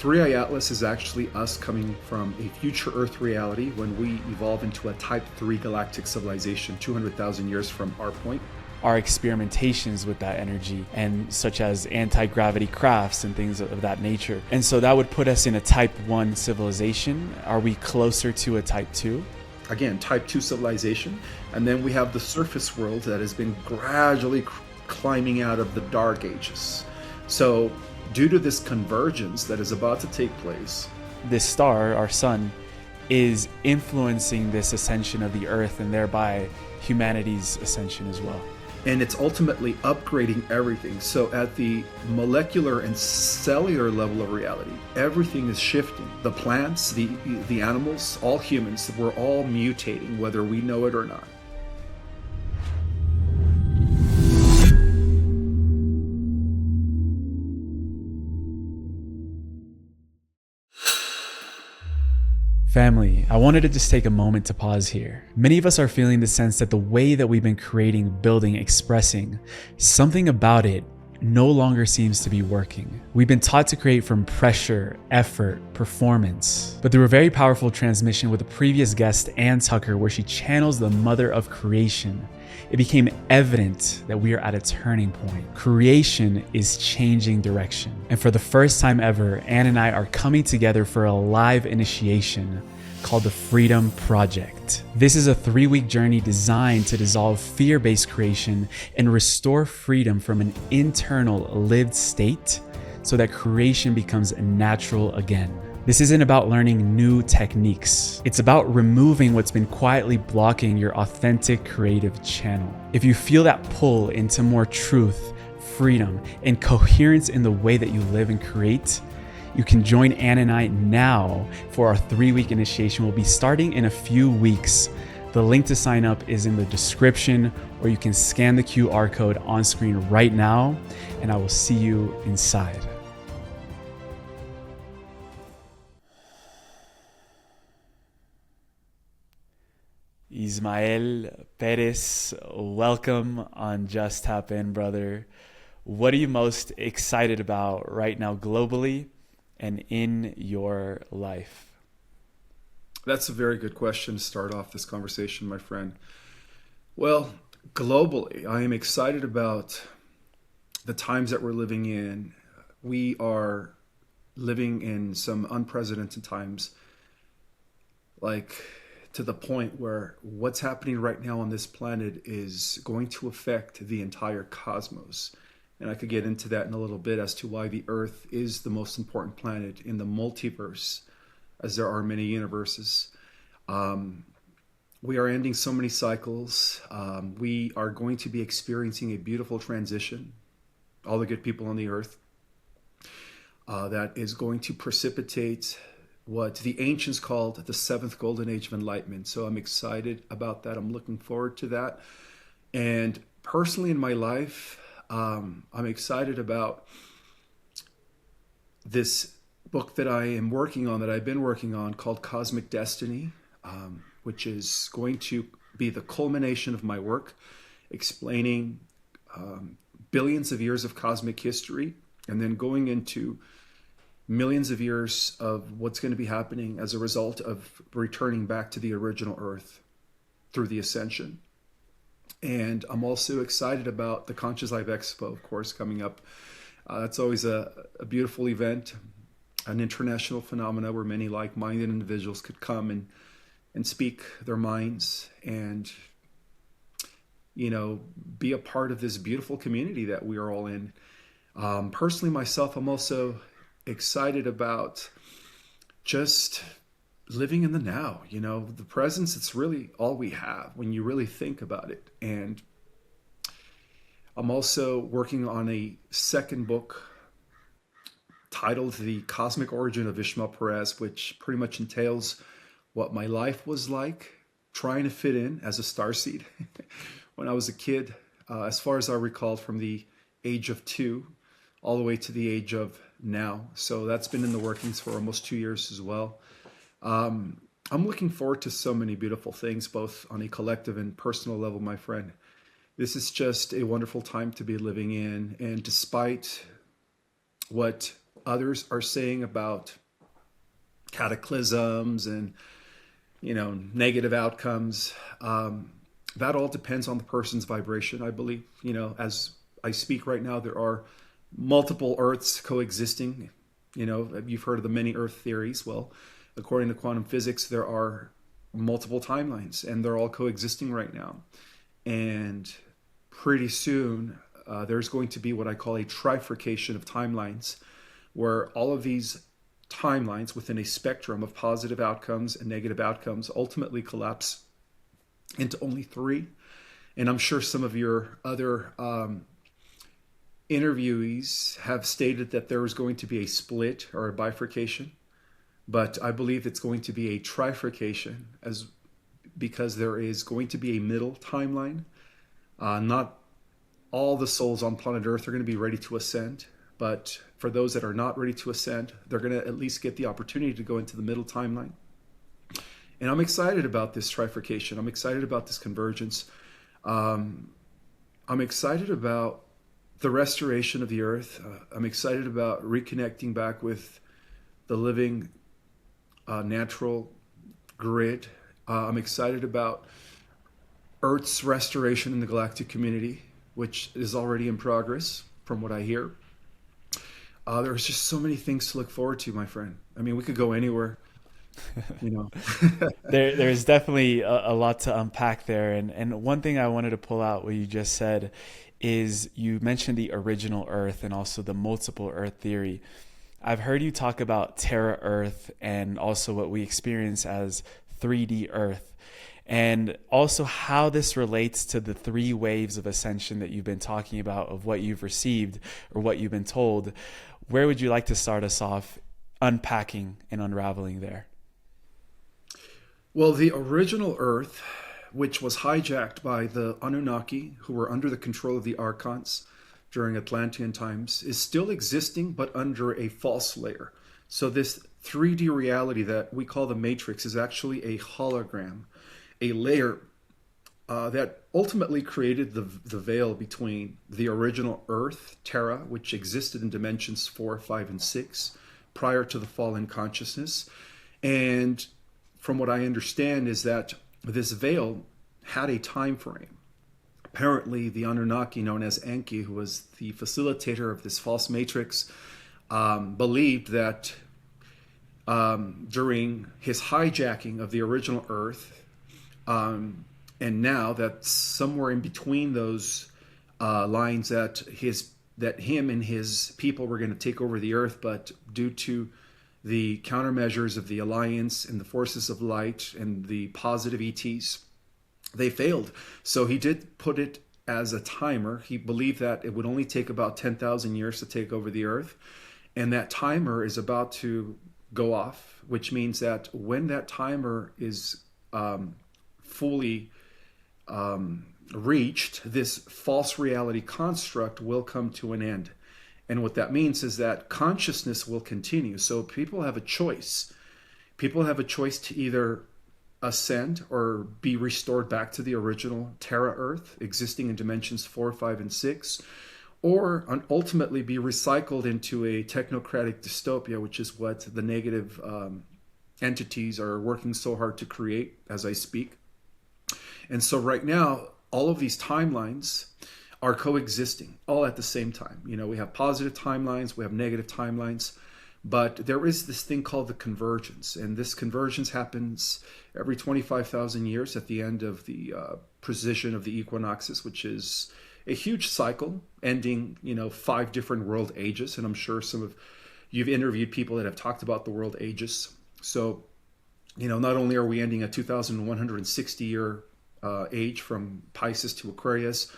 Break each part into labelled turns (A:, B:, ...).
A: 3i Atlas is actually us coming from a future Earth reality when we evolve into a Type 3 galactic civilization 200,000 years from our point.
B: Our experimentations with that energy, and such as anti-gravity crafts and things of that nature. And so that would put us in a Type 1 civilization. Are we closer to a Type 2?
A: Again, Type 2 civilization. And then we have the surface world that has been gradually climbing out of the dark ages. So due to this convergence that is about to take place,
B: this star, our sun, is influencing this ascension of the Earth and thereby humanity's ascension as well.
A: And it's ultimately upgrading everything. So at the molecular and cellular level of reality, everything is shifting. The plants, the animals, all humans, we're all mutating, whether we know it or not.
B: Family, I wanted to just take a moment to pause here. Many of us are feeling the sense that the way that we've been creating, building, expressing, something about it no longer seems to be working. We've been taught to create from pressure, effort, performance. But through a very powerful transmission with a previous guest, Ann Tucker, where she channels the mother of creation, it became evident that we are at a turning point. Creation is changing direction. And for the first time ever, Ann and I are coming together for a live initiation called the Freedom Project. This is a 3-week journey designed to dissolve fear-based creation and restore freedom from an internal lived state so that creation becomes natural again. This isn't about learning new techniques. It's about removing what's been quietly blocking your authentic creative channel. If you feel that pull into more truth, freedom, and coherence in the way that you live and create, you can join Ann and I now for our 3-week initiation. We'll be starting in a few weeks. The link to sign up is in the description, or you can scan the QR code on screen right now, and I will see you inside. Ismael Perez, welcome on Just Tap In, brother. What are you most excited about right now globally and in your life?
A: That's a very good question to start off this conversation, my friend. Well, globally, I am excited about the times that we're living in. We are living in some unprecedented times, like to the point where what's happening right now on this planet is going to affect the entire cosmos. And I could get into that in a little bit as to why the Earth is the most important planet in the multiverse, as there are many universes. We are ending so many cycles. We are going to be experiencing a beautiful transition, all the good people on the Earth, that is going to precipitate what the ancients called the 7th golden age of enlightenment. So I'm excited about that. I'm looking forward to that. And personally in my life, I'm excited about this book that I am working on, that I've been working on, called Cosmic Destiny, which is going to be the culmination of my work, explaining billions of years of cosmic history, and then going into millions of years of what's going to be happening as a result of returning back to the original Earth through the Ascension. And I'm also excited about the Conscious Life Expo, of course, coming up. That's always a beautiful event, an international phenomena where many like-minded individuals could come and speak their minds and, be a part of this beautiful community that we are all in. Personally, myself, I'm also excited about just living in the now. The presence, it's really all we have when you really think about it. And I'm also working on a second book titled The Cosmic Origin of Ismael Perez, which pretty much entails what my life was like trying to fit in as a starseed when I was a kid, as far as I recall, from the age of 2 all the way to the age of now. So that's been in the workings for almost 2 years as well. I'm looking forward to so many beautiful things, both on a collective and personal level, my friend. This is just a wonderful time to be living in. And despite what others are saying about cataclysms and, negative outcomes. That all depends on the person's vibration, I believe. As I speak right now, there are multiple Earths coexisting. You've heard of the many Earth theories. Well, according to quantum physics, there are multiple timelines, and they're all coexisting right now. And pretty soon, there's going to be what I call a trifurcation of timelines, where all of these timelines within a spectrum of positive outcomes and negative outcomes ultimately collapse into only three. And I'm sure some of your other interviewees have stated that there is going to be a split or a bifurcation, but I believe it's going to be a trifurcation, because there is going to be a middle timeline. Not all the souls on planet Earth are going to be ready to ascend, but for those that are not ready to ascend, they're going to at least get the opportunity to go into the middle timeline. And I'm excited about this trifurcation. I'm excited about this convergence. I'm excited about the restoration of the Earth. I'm excited about reconnecting back with the living natural grid. I'm excited about Earth's restoration in the galactic community, which is already in progress from what I hear. There's just so many things to look forward to, my friend. I mean, we could go anywhere, you know.
B: There's definitely a lot to unpack there. And one thing I wanted to pull out what you just said is you mentioned the original Earth and also the multiple Earth theory. I've heard you talk about Terra Earth and also what we experience as 3D Earth, and also how this relates to the 3 waves of ascension that you've been talking about, of what you've received or what you've been told. Where would you like to start us off unpacking and unraveling there?
A: Well, the original Earth, which was hijacked by the Anunnaki, who were under the control of the Archons during Atlantean times, is still existing, but under a false layer. So this 3D reality that we call the Matrix is actually a hologram, a layer that ultimately created the veil between the original Earth, Terra, which existed in dimensions 4, 5, and 6 prior to the fall in consciousness. And from what I understand is that this veil had a time frame. Apparently, the Anunnaki, known as Enki, who was the facilitator of this false matrix, believed that during his hijacking of the original Earth, and now that somewhere in between those lines that him and his people were going to take over the Earth, but due to the countermeasures of the Alliance and the forces of light and the positive ETs, they failed. So he did put it as a timer. He believed that it would only take about 10,000 years to take over the Earth. And that timer is about to go off, which means that when that timer is fully reached, this false reality construct will come to an end. And what that means is that consciousness will continue. So people have a choice. People have a choice to either ascend or be restored back to the original Terra Earth, existing in dimensions 4, 5, and 6, or ultimately be recycled into a technocratic dystopia, which is what the negative entities are working so hard to create as I speak. And so right now, all of these timelines are coexisting all at the same time. You know, we have positive timelines, we have negative timelines, but there is this thing called the convergence. And this convergence happens every 25,000 years at the end of the precession of the equinoxes, which is a huge cycle ending, 5 different world ages. And I'm sure some of you've interviewed people that have talked about the world ages. So, not only are we ending a 2,160 year age from Pisces to Aquarius,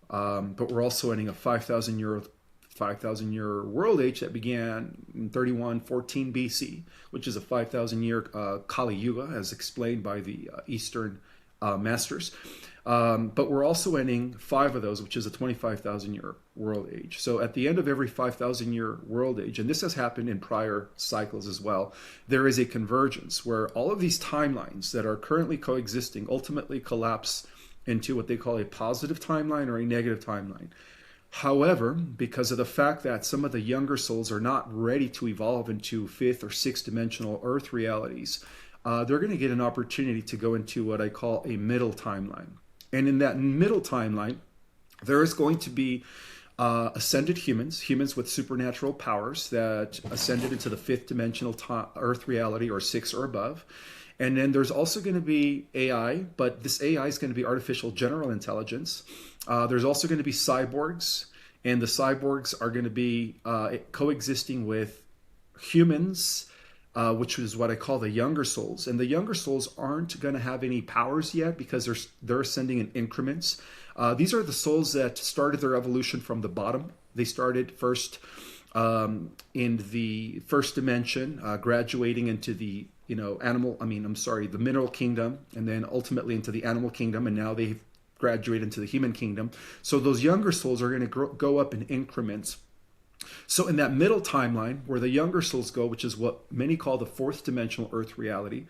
A: but we're also ending a 5,000 year world age that began in 3114 BC, which is a 5,000 year Kali Yuga, as explained by the Eastern masters. But we're also ending 5 of those, which is a 25,000 year world age. So at the end of every 5,000 year world age, and this has happened in prior cycles as well, there is a convergence where all of these timelines that are currently coexisting ultimately collapse into what they call a positive timeline or a negative timeline. However, because of the fact that some of the younger souls are not ready to evolve into fifth or sixth dimensional Earth realities, they're going to get an opportunity to go into what I call a middle timeline. And in that middle timeline, there is going to be ascended humans with supernatural powers that ascended into the fifth dimensional Earth reality, or six or above. And then there's also going to be AI, but this AI is going to be artificial general intelligence. There's also going to be cyborgs, and the cyborgs are going to be coexisting with humans, which is what I call the younger souls. And the younger souls aren't going to have any powers yet because they're ascending in increments. These are the souls that started their evolution from the bottom. They started first in the first dimension, graduating into the the mineral kingdom, and then ultimately into the animal kingdom, and now they've graduated into the human kingdom. So those younger souls are going to go up in increments. So in that middle timeline, where the younger souls go, which is what many call the fourth dimensional Earth reality,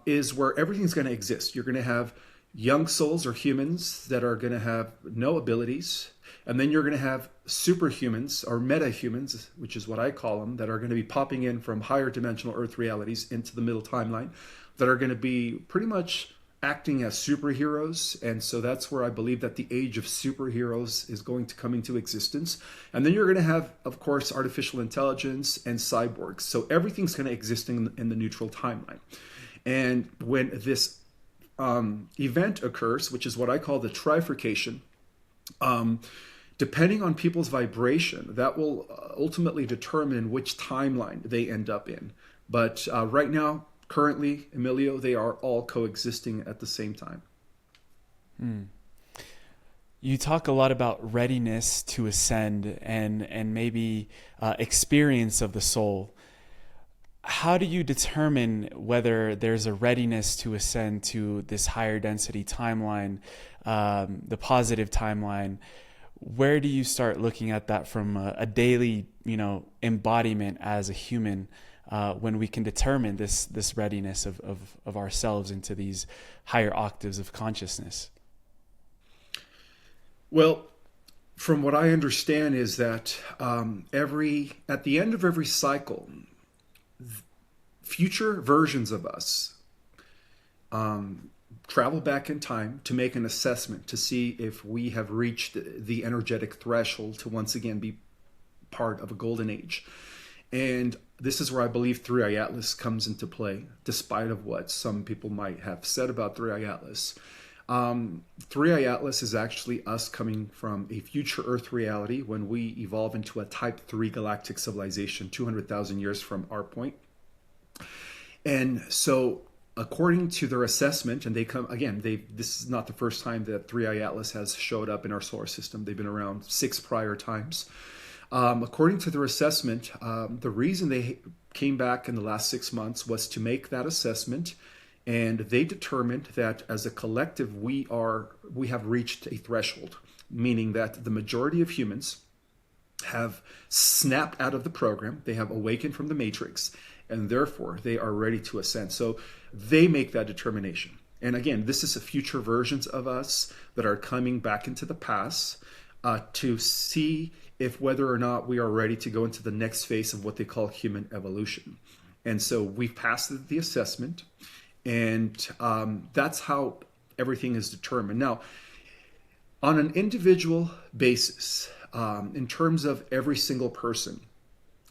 A: is where everything's going to exist. You're going to have young souls or humans that are going to have no abilities. And then you're going to have superhumans or metahumans, which is what I call them, that are going to be popping in from higher dimensional Earth realities into the middle timeline, that are going to be pretty much acting as superheroes. And so that's where I believe that the age of superheroes is going to come into existence. And then you're going to have, of course, artificial intelligence and cyborgs. So everything's going to exist in the neutral timeline. And when this event occurs, which is what I call the Trifurcation, depending on people's vibration, that will ultimately determine which timeline they end up in. But right now, currently, Emilio, they are all coexisting at the same time.
B: You talk a lot about readiness to ascend and maybe experience of the soul. How do you determine whether there's a readiness to ascend to this higher density timeline, the positive timeline? Where do you start looking at that from a daily, embodiment as a human, when we can determine this readiness of ourselves into these higher octaves of consciousness?
A: Well, from what I understand is that at the end of every cycle, future versions of us travel back in time to make an assessment to see if we have reached the energetic threshold to once again be part of a golden age. And this is where I believe Three-Eye Atlas comes into play, despite of what some people might have said about Three-Eye Atlas. Three-Eye Atlas is actually us coming from a future Earth reality when we evolve into a Type 3 galactic civilization 200,000 years from our point. And so according to their assessment, and they come again, this is not the first time that Three-Eye Atlas has showed up in our solar system. They've been around 6 prior times. According to their assessment, the reason they came back in the last 6 months was to make that assessment, and they determined that as a collective we have reached a threshold, meaning that the majority of humans have snapped out of the program. They have awakened from the matrix, and therefore they are ready to ascend. So they make that determination. And again, this is a future versions of us that are coming back into the past to see if whether or not we are ready to go into the next phase of what they call human evolution. And so we've passed the assessment, and that's how everything is determined. Now, on an individual basis, in terms of every single person,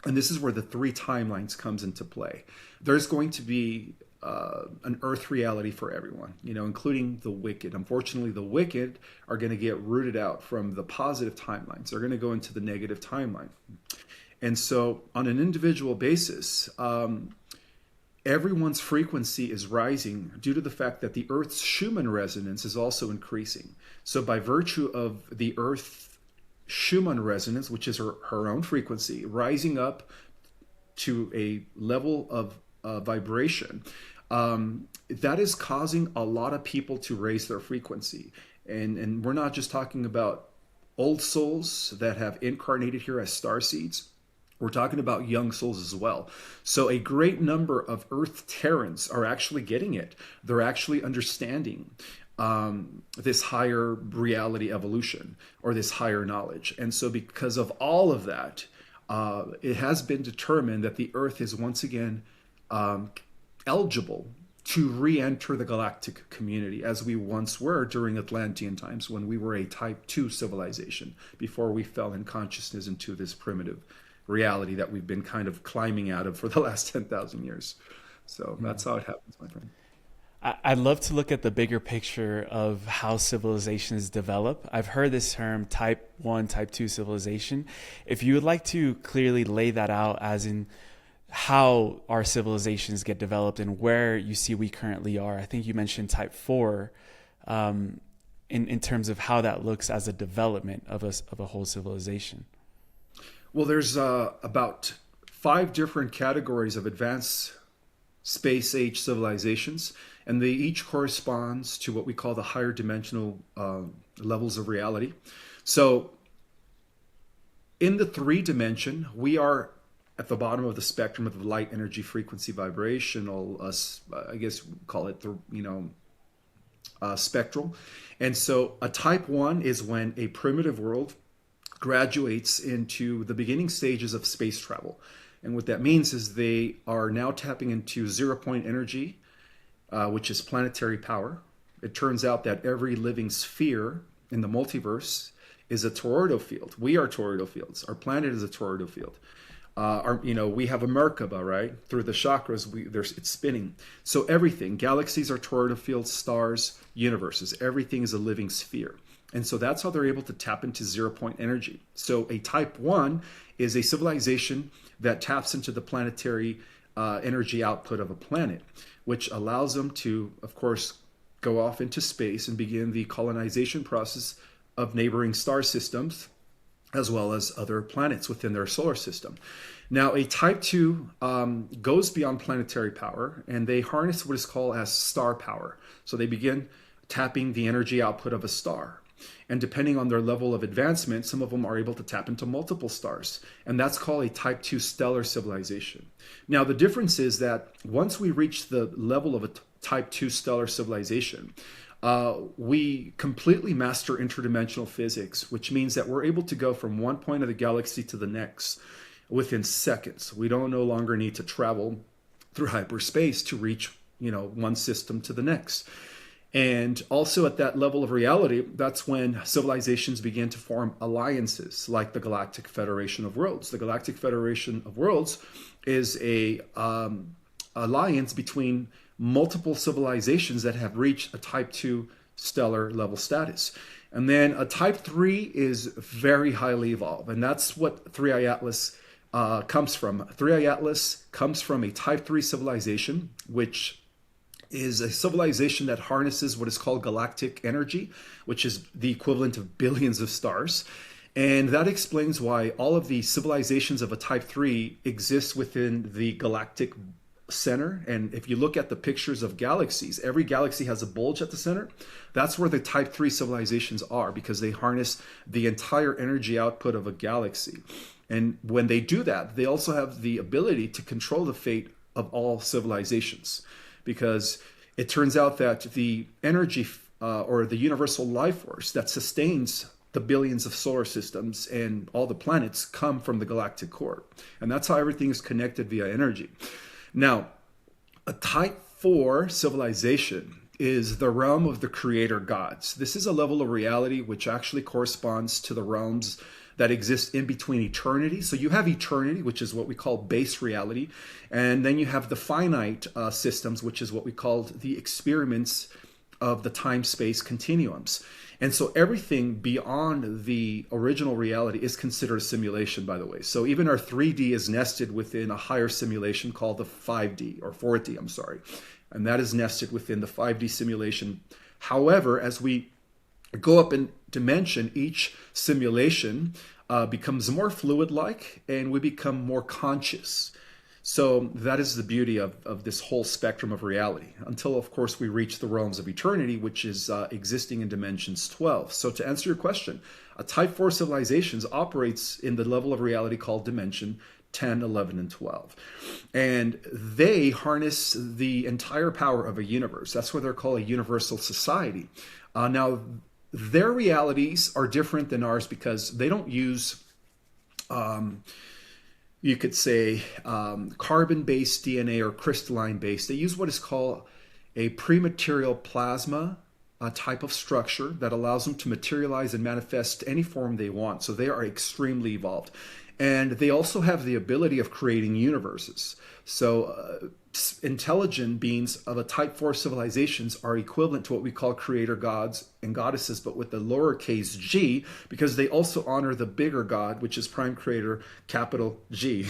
A: and this is where the 3 timelines comes into play. There's going to be an Earth reality for everyone, including the wicked. Unfortunately, the wicked are going to get rooted out from the positive timelines. They're going to go into the negative timeline. And so on an individual basis, everyone's frequency is rising due to the fact that the Earth's Schumann resonance is also increasing. So by virtue of the Earth Schumann resonance, which is her own frequency, rising up to a level of vibration, that is causing a lot of people to raise their frequency. And we're not just talking about old souls that have incarnated here as starseeds. We're talking about young souls as well. So a great number of Earth Terrans are actually getting it. They're actually understanding. this higher reality evolution or this higher knowledge. And so, because of all of that, it has been determined that the Earth is once again eligible to re-enter the galactic community as we once were during Atlantean times, when we were a type 2 civilization before we fell in consciousness into this primitive reality that we've been kind of climbing out of for the last 10,000 years. So that's how it happens, my friend.
B: I'd love to look at the bigger picture of how civilizations develop. I've heard this term type 1, type 2 civilization. If you would like to clearly lay that out, as in how our civilizations get developed and where you see we currently are. I think you mentioned type 4 in terms of how that looks as a development of a whole civilization.
A: Well, there's about 5 different categories of advanced space age civilizations, and they each corresponds to what we call the higher dimensional levels of reality. So in the 3 dimension, we are at the bottom of the spectrum of the light, energy, frequency, vibrational, I guess call it the, spectral. And so a type 1 is when a primitive world graduates into the beginning stages of space travel. And what that means is they are now tapping into 0-point energy, which is planetary power. It turns out that every living sphere in the multiverse is a toroidal field. We are toroidal fields. Our planet is a toroidal field. We have a Merkaba, right? Through the chakras, it's spinning. So everything, galaxies are toroidal fields, stars, universes, everything is a living sphere. And so that's how they're able to tap into 0-point energy. So a type 1 is a civilization that taps into the planetary energy output of a planet, which allows them to, of course, go off into space and begin the colonization process of neighboring star systems, as well as other planets within their solar system. Now, a type 2 goes beyond planetary power, and they harness what is called as star power. So they begin tapping the energy output of a star. And depending on their level of advancement, some of them are able to tap into multiple stars. And that's called a type 2 stellar civilization. Now, the difference is that once we reach the level of a type 2 stellar civilization, we completely master interdimensional physics, which means that we're able to go from one point of the galaxy to the next within seconds. We don't no longer need to travel through hyperspace to reach, one system to the next. And also at that level of reality, that's when civilizations begin to form alliances like the Galactic Federation of Worlds. The Galactic Federation of Worlds is a alliance between multiple civilizations that have reached a type 2 stellar level status. And then a type 3 is very highly evolved. And that's what 3i Atlas comes from. 3i Atlas comes from a type 3 civilization, which is a civilization that harnesses what is called galactic energy, which is the equivalent of billions of stars. And that explains why all of the civilizations of a type 3 exist within the galactic center. And if you look at the pictures of galaxies, every galaxy has a bulge at the center. That's where the type 3 civilizations are, because they harness the entire energy output of a galaxy. And when they do that, they also have the ability to control the fate of all civilizations, because it turns out that the energy or the universal life force that sustains the billions of solar systems and all the planets come from the galactic core. And that's how everything is connected via energy. Now, a type 4 civilization is the realm of the creator gods. This is a level of reality which actually corresponds to the realms that exist in between eternity. So you have eternity, which is what we call base reality. And then you have the finite systems, which is what we call the experiments of the time-space continuums. And so everything beyond the original reality is considered a simulation, by the way. So even our 3D is nested within a higher simulation called the 5D, or 4D, I'm sorry. And that is nested within the 5D simulation. However, as we go up in dimension, each simulation becomes more fluid-like, and we become more conscious. So that is the beauty of this whole spectrum of reality, until, of course, we reach the realms of eternity, which is existing in dimensions 12. So to answer your question, a type 4 civilization operates in the level of reality called dimension 10, 11, and 12. And they harness the entire power of a universe. That's why they're called a universal society. Now, their realities are different than ours because they don't use, you could say, carbon-based DNA or crystalline-based. They use what is called a pre-material plasma, a type of structure that allows them to materialize and manifest any form they want. So they are extremely evolved. And they also have the ability of creating universes. So intelligent beings of a type 4 civilizations are equivalent to what we call creator gods and goddesses, but with the lowercase g, because they also honor the bigger god, which is prime creator, capital G.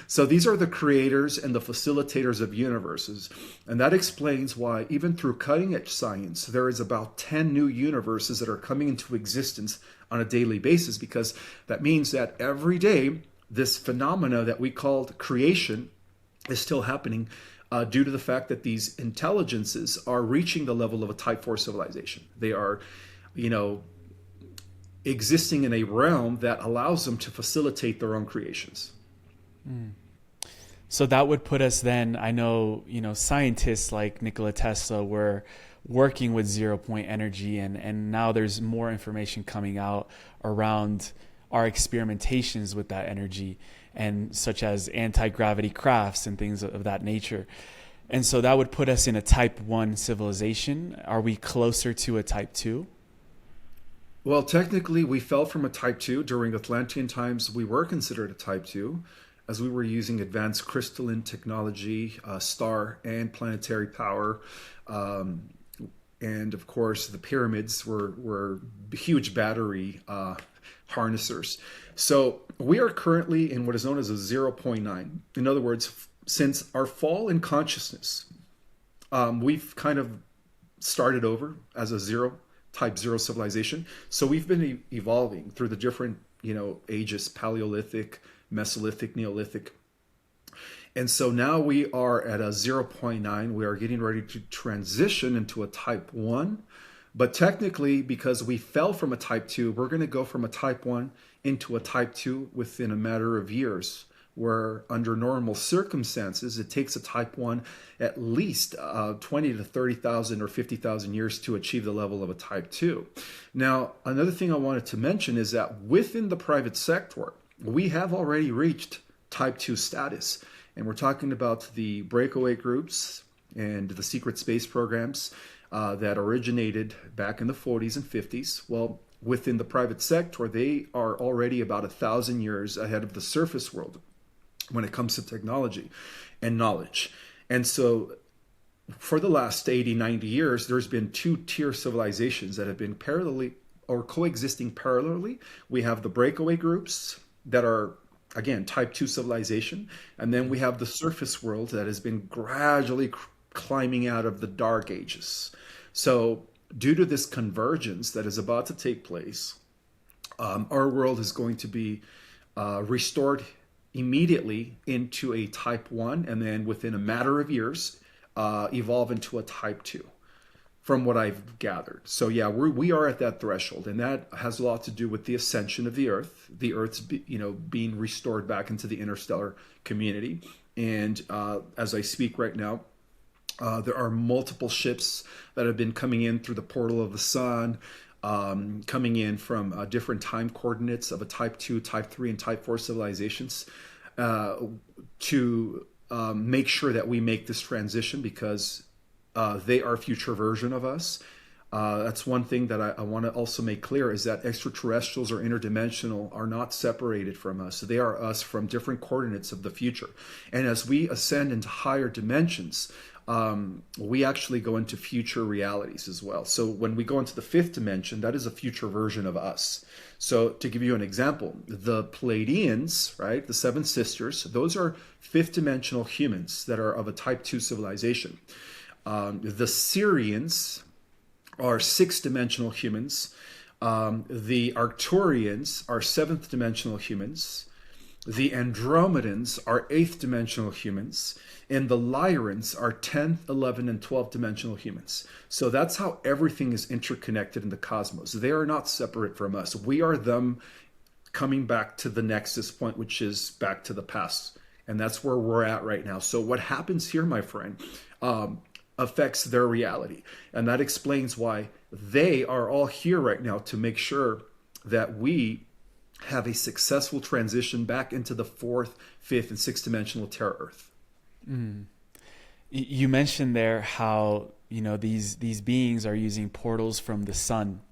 A: So these are the creators and the facilitators of universes. And that explains why, even through cutting edge science, there is about 10 new universes that are coming into existence on a daily basis, because that means that every day this phenomena that we called creation is still happening due to the fact that these intelligences are reaching the level of a type 4 civilization. They are, existing in a realm that allows them to facilitate their own creations.
B: So that would put us then, I know, scientists like Nikola Tesla were working with 0-point energy, and now there's more information coming out around our experimentations with that energy, and such as anti-gravity crafts and things of that nature. And so that would put us in a type 1 civilization. Are we closer to a type 2?
A: Well, technically, we fell from a type 2. During Atlantean times, we were considered a type 2, as we were using advanced crystalline technology, star and planetary power. And of course, the pyramids were huge battery harnessers. So we are currently in what is known as a 0.9. In other words, since our fall in consciousness, we've kind of started over as a type 0 civilization. So we've been evolving through the different, ages: Paleolithic, Mesolithic, Neolithic. And so now we are at a 0.9. We are getting ready to transition into a type 1. But technically, because we fell from a type 2, we're going to go from a type 1 into a type 2 within a matter of years, where under normal circumstances, it takes a type 1 at least 20 to 30,000 or 50,000 years to achieve the level of a type 2. Now, another thing I wanted to mention is that within the private sector, we have already reached type 2 status. And we're talking about the breakaway groups and the secret space programs that originated back in the 40s and 50s. Well, within the private sector, they are already about 1,000 years ahead of the surface world when it comes to technology and knowledge. And so for the last 80, 90 years, there's been two-tier civilizations that have been parallelly or coexisting parallelly. We have the breakaway groups that are, again, type 2 civilization. And then we have the surface world that has been gradually climbing out of the dark ages. So due to this convergence that is about to take place, our world is going to be restored immediately into a type 1, and then within a matter of years, evolve into a type 2. From what I've gathered. So yeah, we are at that threshold, and that has a lot to do with the ascension of the Earth's being restored back into the interstellar community. And as I speak right now, there are multiple ships that have been coming in through the portal of the sun, coming in from different time coordinates of a type 2, type 3, and type 4 civilizations to make sure that we make this transition, because they are a future version of us. That's one thing that I want to also make clear, is that extraterrestrials or interdimensional are not separated from us. They are us from different coordinates of the future. And as we ascend into higher dimensions, we actually go into future realities as well. So when we go into the 5th dimension, that is a future version of us. So to give you an example, the Pleiadians, right, the 7 sisters, those are 5th dimensional humans that are of a type 2 civilization. The Syrians are 6th dimensional humans. The Arcturians are 7th dimensional humans. The Andromedans are 8th dimensional humans. And the Lyrans are 10th, 11th, and 12th dimensional humans. So that's how everything is interconnected in the cosmos. They are not separate from us. We are them coming back to the nexus point, which is back to the past. And that's where we're at right now. So what happens here, my friend, affects their reality. And that explains why they are all here right now, to make sure that we have a successful transition back into the fourth, fifth, and sixth dimensional Terra Earth.
B: You mentioned there how, these beings are using portals from the sun.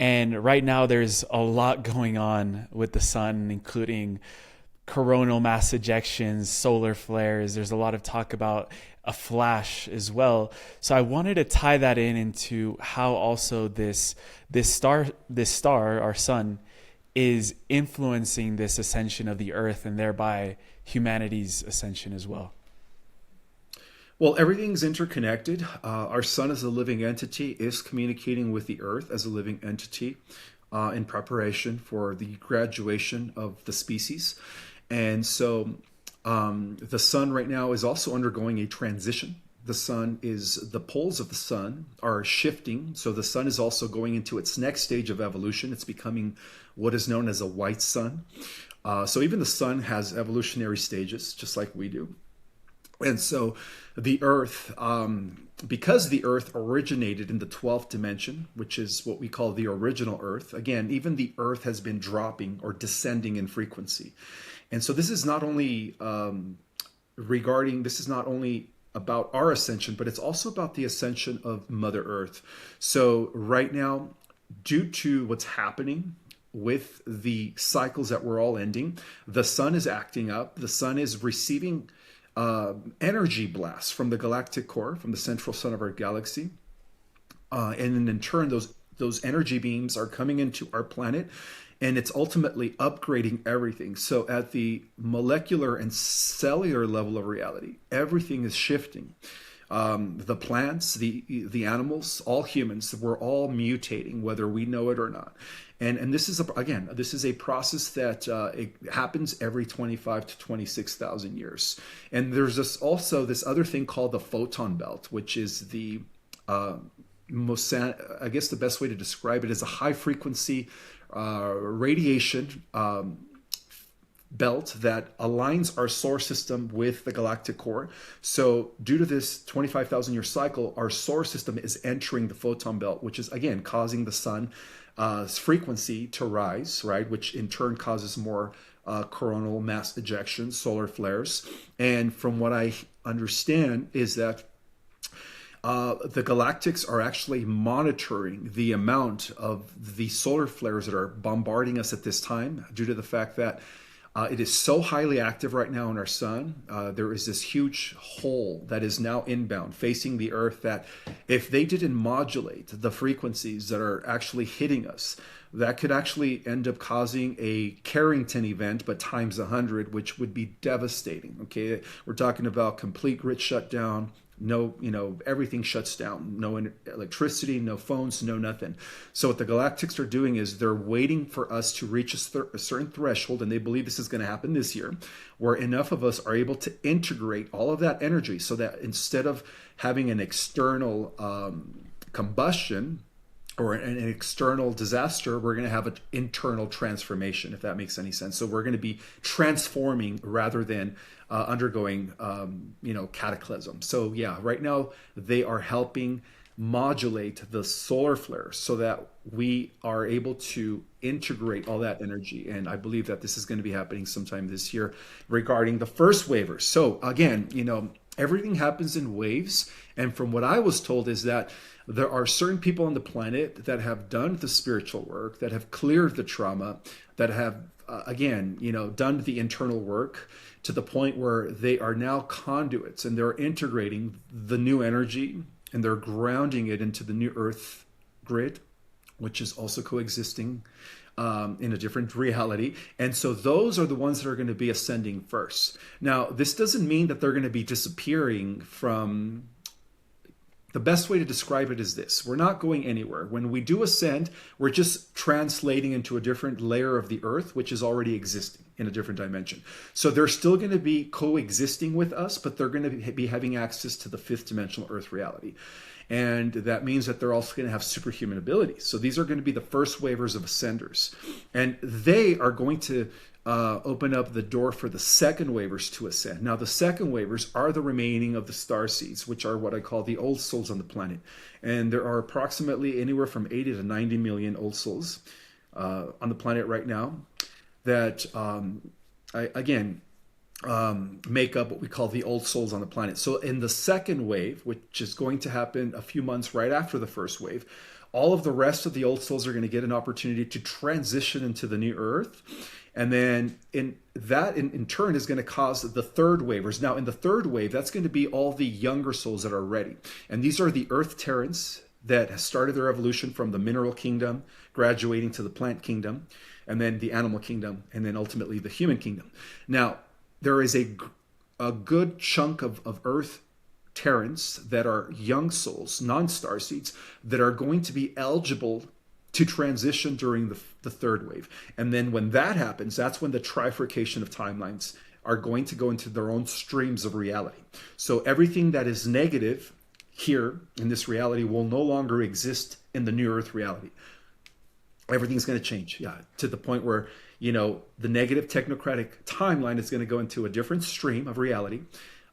B: And right now there's a lot going on with the sun, including coronal mass ejections, solar flares. There's a lot of talk about a flash as well. So I wanted to tie that into how also this star, our sun, is influencing this ascension of the Earth, and thereby humanity's ascension as well.
A: Well, everything's interconnected. Our sun as a living entity is communicating with the Earth as a living entity in preparation for the graduation of the species. And so the sun right now is also undergoing a transition. The poles of the sun are shifting. So the sun is also going into its next stage of evolution. It's becoming what is known as a white sun. So even the sun has evolutionary stages, just like we do. And so the Earth, because the Earth originated in the 12th dimension, which is what we call the original Earth, again, even the Earth has been dropping or descending in frequency. And so this is not only about our ascension, but it's also about the ascension of Mother Earth. So right now, due to what's happening with the cycles that we're all ending, the sun is acting up. The sun is receiving energy blasts from the galactic core, from the central sun of our galaxy. And in turn, those energy beams are coming into our planet, and it's ultimately upgrading everything. So at the molecular and cellular level of reality, everything is shifting. The plants, the animals, all humans, we're all mutating, whether we know it or not. And this is a process that it happens every 25 to 26,000 years. And there's also this other thing called the photon belt, which is the I guess the best way to describe it is a high frequency radiation belt that aligns our solar system with the galactic core. So due to this 25,000 year cycle, our solar system is entering the photon belt, which is again causing the sun's frequency to rise, right? Which in turn causes more coronal mass ejections, solar flares. And from what I understand is that the galactics are actually monitoring the amount of the solar flares that are bombarding us at this time, due to the fact that it is so highly active right now in our sun. There is this huge hole that is now inbound facing the Earth, that if they didn't modulate the frequencies that are actually hitting us, that could actually end up causing a Carrington event, but times 100, which would be devastating. Okay, we're talking about complete grid shutdown. No, everything shuts down. No electricity, no phones, no nothing. So what the galactics are doing is they're waiting for us to reach a certain threshold, and they believe this is going to happen this year, where enough of us are able to integrate all of that energy, so that instead of having an external combustion or an external disaster, we're going to have an internal transformation, if that makes any sense. So we're going to be transforming rather than undergoing, cataclysm. So yeah, right now they are helping modulate the solar flares so that we are able to integrate all that energy. And I believe that this is going to be happening sometime this year regarding the first wavers. So again, everything happens in waves. And from what I was told is that there are certain people on the planet that have done the spiritual work, that have cleared the trauma, that have, done the internal work to the point where they are now conduits, and they're integrating the new energy and they're grounding it into the new Earth grid, which is also coexisting in a different reality. And so those are the ones that are going to be ascending first. Now, this doesn't mean that they're going to be disappearing from the best way to describe it is this: we're not going anywhere. When we do ascend, we're just translating into a different layer of the earth, which is already existing in a different dimension. So they're still going to be coexisting with us, but they're going to be having access to the fifth dimensional earth reality. And that means that they're also going to have superhuman abilities. So these are going to be the first waivers of ascenders. And they are going to open up the door for the second waivers to ascend. Now, the second waivers are the remaining of the Starseeds, which are what I call the old souls on the planet. And there are approximately anywhere from 80 to 90 million old souls on the planet right now that, make up what we call the old souls on the planet. So in the second wave, which is going to happen a few months right after the first wave, all of the rest of the old souls are going to get an opportunity to transition into the new earth. And then in turn is going to cause the third waivers. Now in the third wave, that's going to be all the younger souls that are ready. And these are the Earth Terrans that have started their evolution from the mineral kingdom, graduating to the plant kingdom, and then the animal kingdom, and then ultimately the human kingdom. Now, there is a good chunk of Earth Terrans that are young souls, non-Starseeds, that are going to be eligible to transition during the third wave. And then when that happens, that's when the trifurcation of timelines are going to go into their own streams of reality. So everything that is negative here in this reality will no longer exist in the new Earth reality. Everything's going to change, to the point where, the negative technocratic timeline is going to go into a different stream of reality.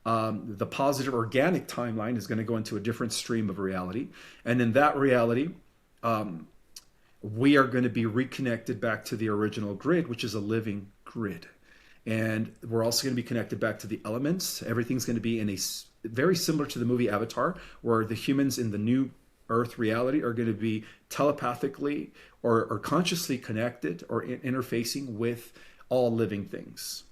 A: The positive organic timeline is going to go into a different stream of reality. And in that reality, we are going to be reconnected back to the original grid, which is a living grid. And we're also going to be connected back to the elements. Everything's going to be in a very similar to the movie Avatar, where the humans in the new Earth reality are going to be telepathically or consciously connected or interfacing with all living things.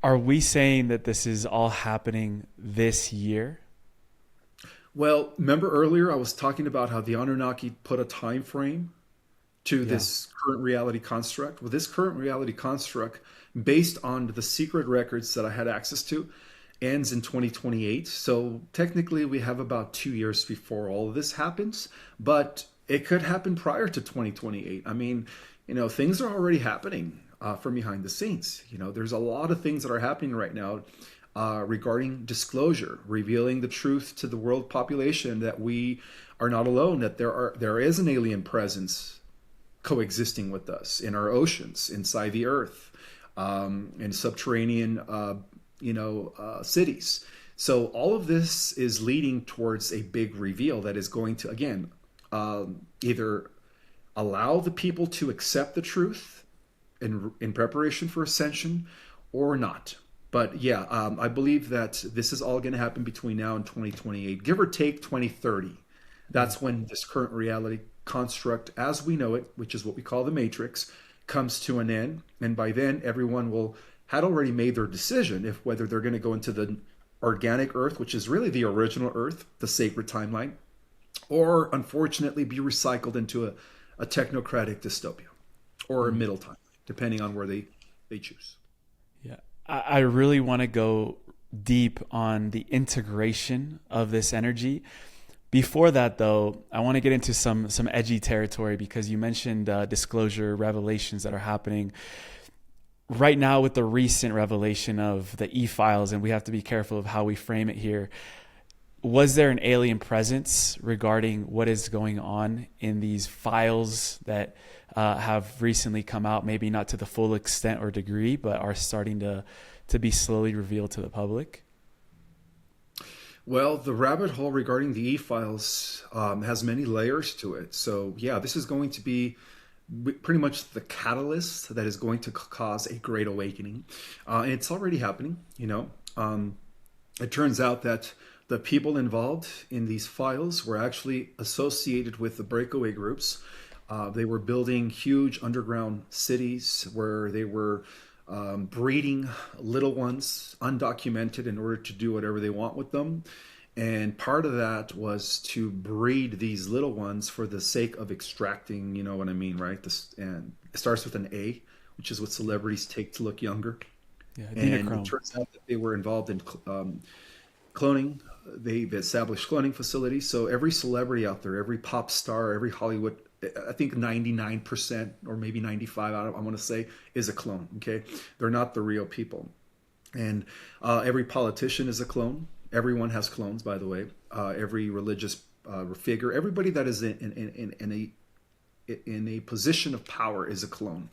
B: Are we saying that this is all happening this year?
A: Well, remember earlier I was talking about how the Anunnaki put a time frame to this current reality construct? Well, this current reality construct, based on the secret records that I had access to, ends in 2028. So technically we have about 2 years before all of this happens, but it could happen prior to 2028. I mean, things are already happening from behind the scenes. There's a lot of things that are happening right now regarding disclosure, revealing the truth to the world population that we are not alone, that there is an alien presence coexisting with us in our oceans, inside the earth, in subterranean cities. So all of this is leading towards a big reveal that is going to, again, either allow the people to accept the truth in preparation for ascension or not. But I believe that this is all going to happen between now and 2028, give or take 2030. That's when this current reality construct, as we know it, which is what we call the Matrix, comes to an end. And by then, everyone had already made their decision if whether they're going to go into the organic Earth, which is really the original Earth, the sacred timeline, or unfortunately be recycled into a technocratic dystopia or a middle timeline, depending on where they choose.
B: Yeah. I really want to go deep on the integration of this energy. Before that, though, I want to get into some edgy territory, because you mentioned disclosure revelations that are happening right now with the recent revelation of the E-files, and we have to be careful of how we frame it here. Was there an alien presence regarding what is going on in these files that have recently come out, maybe not to the full extent or degree, but are starting to be slowly revealed to the public?
A: Well, the rabbit hole regarding the E-files has many layers to it. So this is going to be pretty much the catalyst that is going to cause a great awakening. And it's already happening, It turns out that the people involved in these files were actually associated with the breakaway groups. They were building huge underground cities where they were breeding little ones undocumented in order to do whatever they want with them. And part of that was to breed these little ones for the sake of extracting, you know what I mean, right? And it starts with an A, which is what celebrities take to look younger.
B: Yeah,
A: and it turns out that they were involved in cloning. They've established cloning facilities. So every celebrity out there, every pop star, every Hollywood, I think 99% or maybe 95 out of, I want to say, is a clone. Okay. They're not the real people. And every politician is a clone. Everyone has clones, by the way. Every religious figure, everybody that is in a position of power is a clone.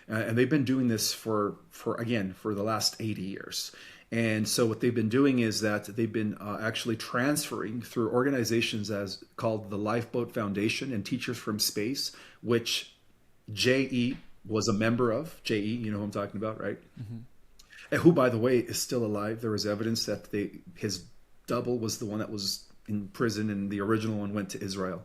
A: And they've been doing this for the last 80 years. And so what they've been doing is that they've been actually transferring through organizations as called the Lifeboat Foundation and Teachers from Space, which JE was a member of. JE, you know who I'm talking about, right? Mm-hmm. And who, by the way, is still alive. There was evidence that his double was the one that was in prison and the original one went to Israel.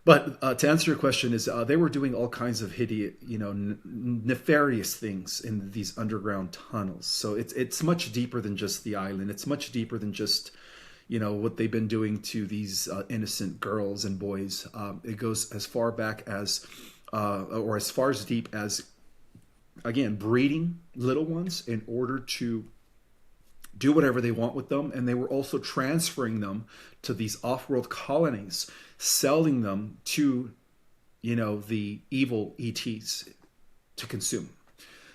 A: But to answer your question, is they were doing all kinds of hideous, nefarious things in these underground tunnels. So it's much deeper than just the island. It's much deeper than just, what they've been doing to these innocent girls and boys. It goes as far back as, or as far as deep as, again, breeding little ones in order to do whatever they want with them. And they were also transferring them to these off-world colonies, selling them to, the evil ETs to consume.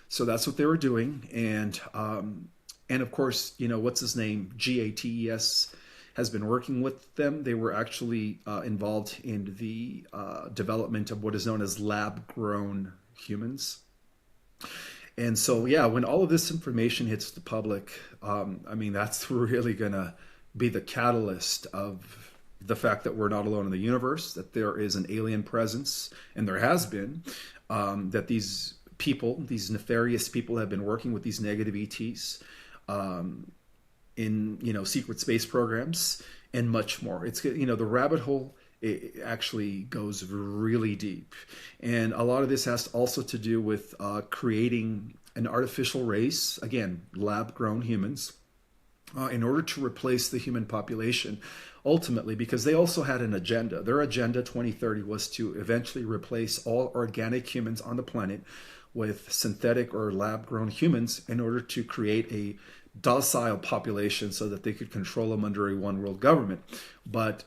A: So that's what they were doing. And of course, what's his name? GATES has been working with them. They were actually involved in the development of what is known as lab-grown humans. And so, when all of this information hits the public, that's really going to be the catalyst of the fact that we're not alone in the universe, that there is an alien presence, and there has been, that these people, these nefarious people have been working with these negative ETs in, secret space programs and much more. It's, the rabbit hole, it actually goes really deep. And a lot of this has also to do with creating an artificial race, again, lab-grown humans, in order to replace the human population, ultimately, because they also had an agenda. Their agenda 2030 was to eventually replace all organic humans on the planet with synthetic or lab-grown humans in order to create a docile population so that they could control them under a one-world government. But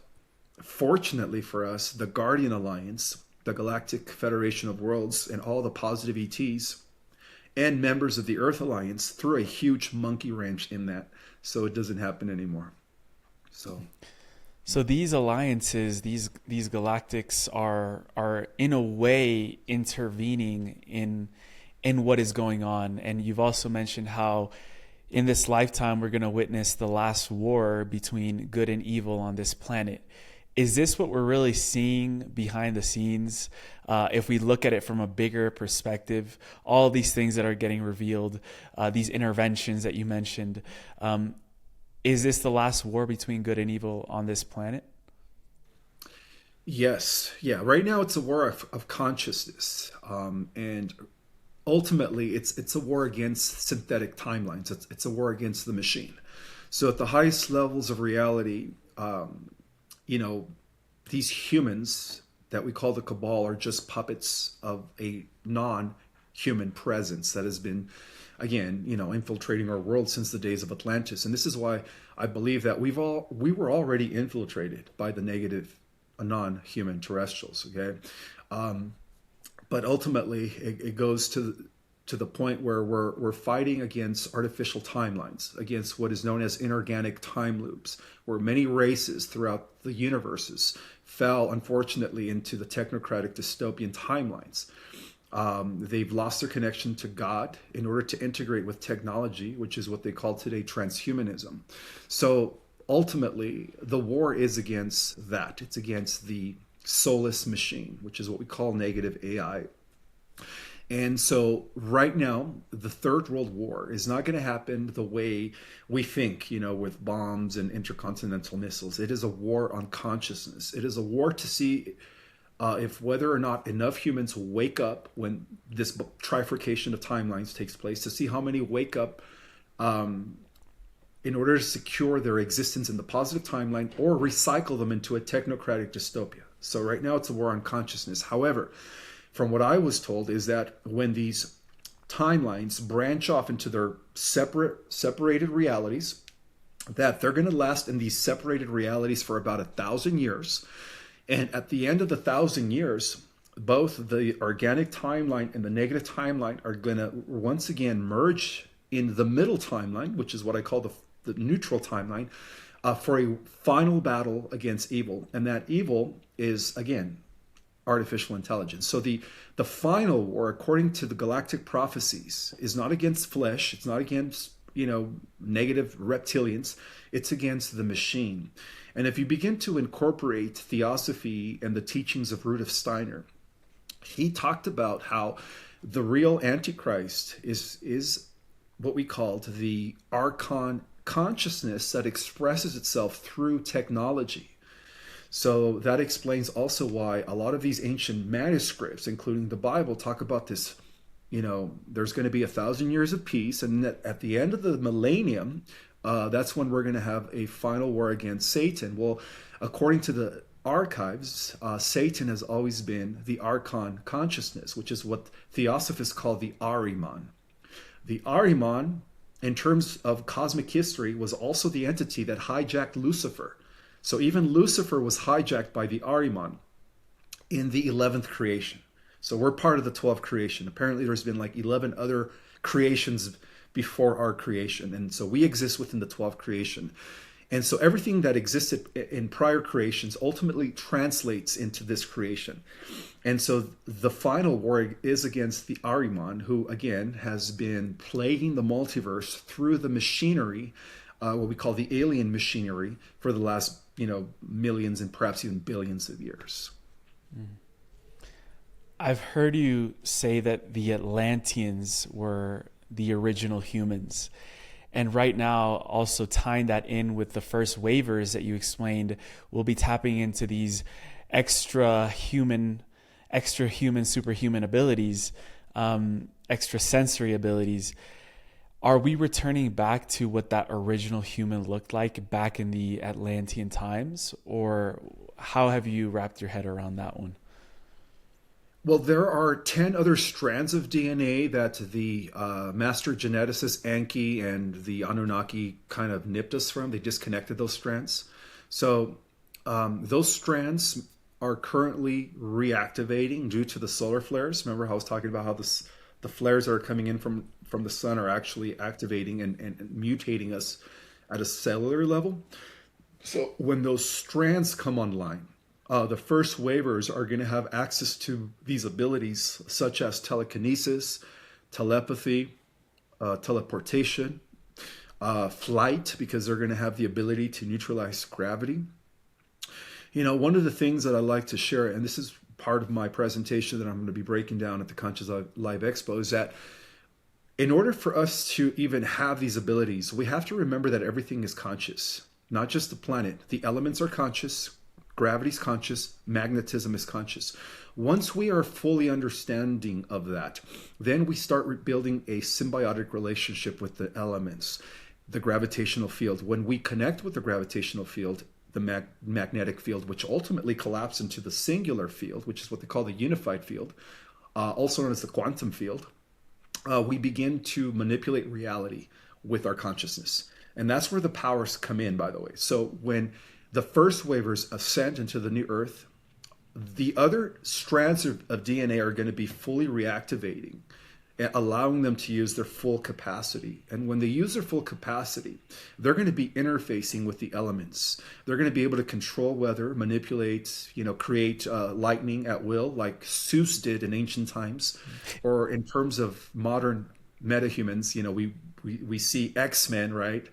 A: fortunately for us, the Guardian Alliance, the Galactic Federation of Worlds, and all the positive ETs and members of the Earth Alliance threw a huge monkey wrench in that, so it doesn't happen anymore.
B: So these alliances, these galactics are in a way intervening in what is going on. And you've also mentioned how in this lifetime we're going to witness the last war between good and evil on this planet. Is this what we're really seeing behind the scenes? If we look at it from a bigger perspective, all these things that are getting revealed, these interventions that you mentioned, is this the last war between good and evil on this planet?
A: Yes. Yeah. Right now it's a war of consciousness. And ultimately it's a war against synthetic timelines. It's a war against the machine. So at the highest levels of reality, these humans that we call the cabal are just puppets of a non-human presence that has been, again, infiltrating our world since the days of Atlantis. And this is why I believe that we were already infiltrated by the negative non-human terrestrials. Okay. But ultimately it goes to the point where we're fighting against artificial timelines, against what is known as inorganic time loops, where many races throughout the universes fell, unfortunately, into the technocratic dystopian timelines. They've lost their connection to God in order to integrate with technology, which is what they call today transhumanism. So ultimately, the war is against that. It's against the soulless machine, which is what we call negative AI. And so right now, the Third World War is not going to happen the way we think, with bombs and intercontinental missiles. It is a war on consciousness. It is a war to see if whether or not enough humans wake up when this trifurcation of timelines takes place, to see how many wake up in order to secure their existence in the positive timeline or recycle them into a technocratic dystopia. So right now it's a war on consciousness. However, from what I was told is that when these timelines branch off into their separated realities, that they're going to last in these separated realities for about 1,000 years. And at the end of the 1,000 years, both the organic timeline and the negative timeline are going to once again merge in the middle timeline, which is what I call the neutral timeline, for a final battle against evil. And that evil is, again, artificial intelligence. So the final war, according to the galactic prophecies, is not against flesh. It's not against, negative reptilians. It's against the machine. And if you begin to incorporate theosophy and the teachings of Rudolf Steiner, he talked about how the real Antichrist is what we called the archon consciousness that expresses itself through technology. So that explains also why a lot of these ancient manuscripts, including the Bible, talk about this, there's going to be 1,000 years of peace. And at the end of the millennium, that's when we're going to have a final war against Satan. Well, according to the archives, Satan has always been the archon consciousness, which is what theosophists call the Ahriman. The Ahriman, in terms of cosmic history, was also the entity that hijacked Lucifer. So even Lucifer was hijacked by the Ahriman in the 11th creation. So we're part of the 12th creation. Apparently there's been like 11 other creations before our creation. And so we exist within the 12th creation. And so everything that existed in prior creations ultimately translates into this creation. And so the final war is against the Ahriman, who again has been plaguing the multiverse through the machinery, what we call the alien machinery, for the last millions and perhaps even billions of years.
B: I've heard you say that the Atlanteans were the original humans. And right now, also tying that in with the first waivers that you explained, we'll be tapping into these extra human, superhuman abilities, extra sensory abilities. Are we returning back to what that original human looked like back in the Atlantean times? Or how have you wrapped your head around that one?
A: Well, there are 10 other strands of DNA that the master geneticist Anki and the Anunnaki kind of nipped us from. They disconnected those strands. So those strands are currently reactivating due to the solar flares. Remember how I was talking about how the flares that are coming in from the sun are actually activating and mutating us at a cellular level. So when those strands come online, the first waivers are going to have access to these abilities such as telekinesis, telepathy, teleportation, flight, because they're going to have the ability to neutralize gravity. One of the things that I like to share, and this is part of my presentation that I'm going to be breaking down at the Conscious Live Expo, is that in order for us to even have these abilities, we have to remember that everything is conscious, not just the planet. The elements are conscious. Gravity is conscious, magnetism is conscious. Once we are fully understanding of that, then we start building a symbiotic relationship with the elements, the gravitational field. When we connect with the gravitational field, the magnetic field, which ultimately collapses into the singular field, which is what they call the unified field, also known as the quantum field, we begin to manipulate reality with our consciousness. And that's where the powers come in, by the way. So when the first waivers ascend into the new Earth, the other strands of DNA are going to be fully reactivating, allowing them to use their full capacity. And when they use their full capacity, they're going to be interfacing with the elements. They're going to be able to control weather, manipulate, create lightning at will, like Zeus did in ancient times. Or in terms of modern metahumans, we see X-Men, right?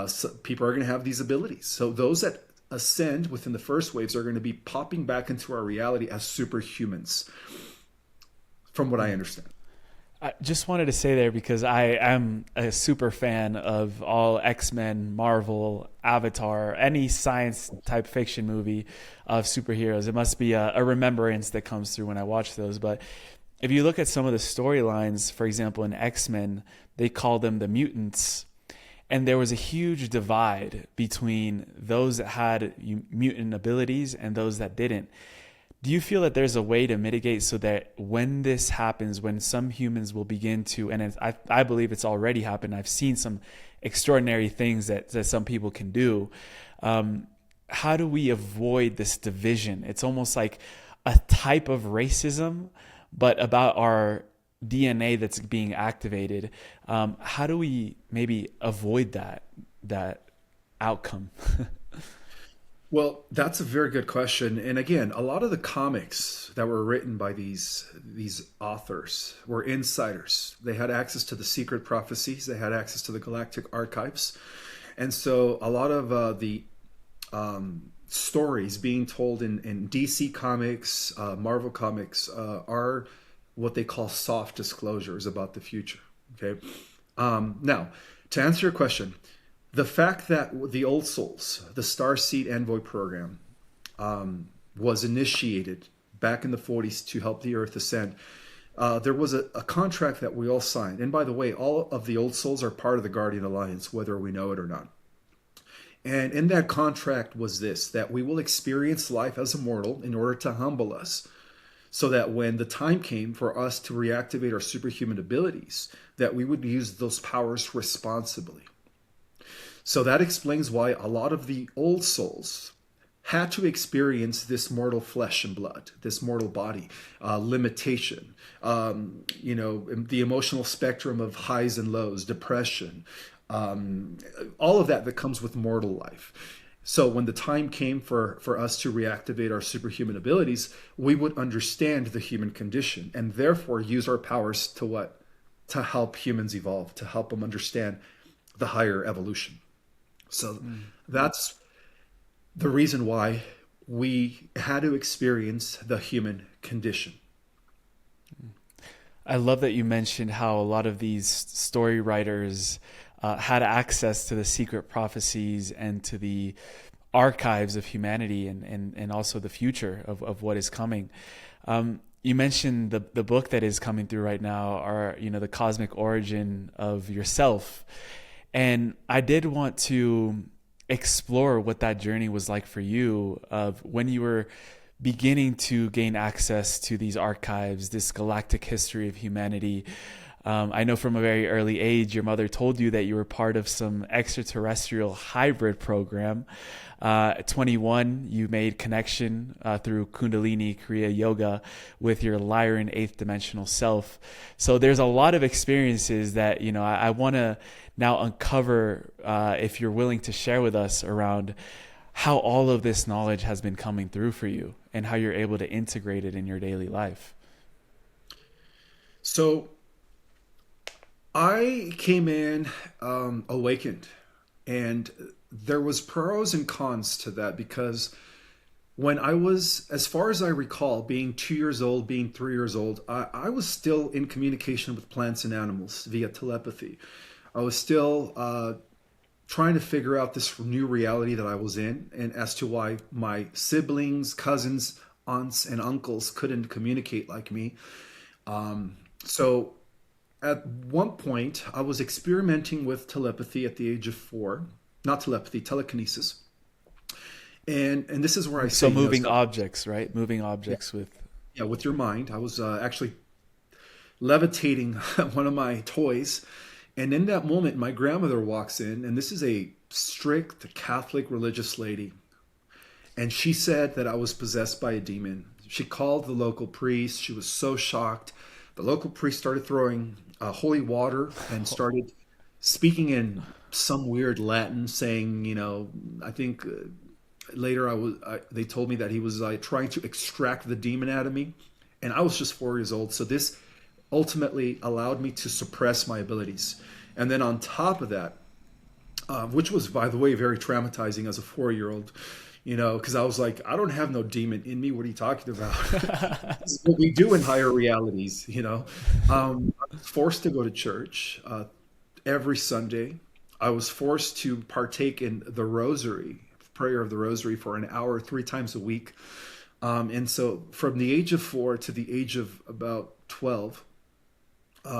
A: So people are going to have these abilities. So those that ascend within the first waves are going to be popping back into our reality as superhumans, from what I understand.
B: I just wanted to say there, because I am a super fan of all X-Men, Marvel, Avatar, any science type fiction movie of superheroes. It must be a remembrance that comes through when I watch those. But if you look at some of the storylines, for example, in X-Men, they call them the mutants. And there was a huge divide between those that had mutant abilities and those that didn't. Do you feel that there's a way to mitigate so that when this happens, when some humans will begin to, and I believe it's already happened, I've seen some extraordinary things that some people can do. How do we avoid this division? It's almost like a type of racism, but about our DNA that's being activated. How do we maybe avoid that outcome?
A: Well, that's a very good question. And again, a lot of the comics that were written by these authors were insiders. They had access to the secret prophecies. They had access to the galactic archives. And so a lot of the stories being told in DC Comics, Marvel Comics, are what they call soft disclosures about the future. Okay. Now, to answer your question, the fact that the Old Souls, the Starseed Envoy program, was initiated back in the 40s to help the Earth ascend, there was a contract that we all signed. And by the way, all of the Old Souls are part of the Guardian Alliance, whether we know it or not. And in that contract was this, that we will experience life as a mortal in order to humble us, so that when the time came for us to reactivate our superhuman abilities, that we would use those powers responsibly. So that explains why a lot of the old souls had to experience this mortal flesh and blood, this mortal body, limitation, the emotional spectrum of highs and lows, depression, all of that comes with mortal life. So when the time came for us to reactivate our superhuman abilities, we would understand the human condition and therefore use our powers to what? To help humans evolve, to help them understand the higher evolution. So that's the reason why we had to experience the human condition.
B: I love that you mentioned how a lot of these story writers had access to the secret prophecies and to the archives of humanity and also the future of what is coming. You mentioned the book that is coming through right now, are the cosmic origin of yourself. And I did want to explore what that journey was like for you, of when you were beginning to gain access to these archives, this galactic history of humanity. I know from a very early age, your mother told you that you were part of some extraterrestrial hybrid program. At 21, you made connection through Kundalini Kriya Yoga with your Lyran eighth dimensional self. So there's a lot of experiences that, I want to now uncover, if you're willing to share with us, around how all of this knowledge has been coming through for you and how you're able to integrate it in your daily life.
A: So I came in awakened, and there was pros and cons to that, because when I was, as far as I recall, being 2 years old, being 3 years old, I was still in communication with plants and animals via telepathy. I was still trying to figure out this new reality that I was in, and as to why my siblings, cousins, aunts, and uncles couldn't communicate like me. So at one point, I was experimenting with telepathy at the age of 4. Not telepathy, telekinesis. And this is where I say...
B: So moving objects, right? Moving objects with...
A: Yeah, with your mind. I was actually levitating one of my toys. And in that moment, my grandmother walks in, and this is a strict Catholic religious lady. And she said that I was possessed by a demon. She called the local priest. She was so shocked. The local priest started throwing holy water and started speaking in some weird Latin, saying, I think later they told me that he was trying to extract the demon out of me. And I was just 4 years old. So this ultimately allowed me to suppress my abilities. And then on top of that, which was, by the way, very traumatizing as a 4-year-old, because I was like, I don't have no demon in me. What are you talking about? This is what we do in higher realities, I was forced to go to church every Sunday. I was forced to partake in the rosary, prayer of the rosary, for an hour 3 times a week. And so from the age of 4 to the age of about 12,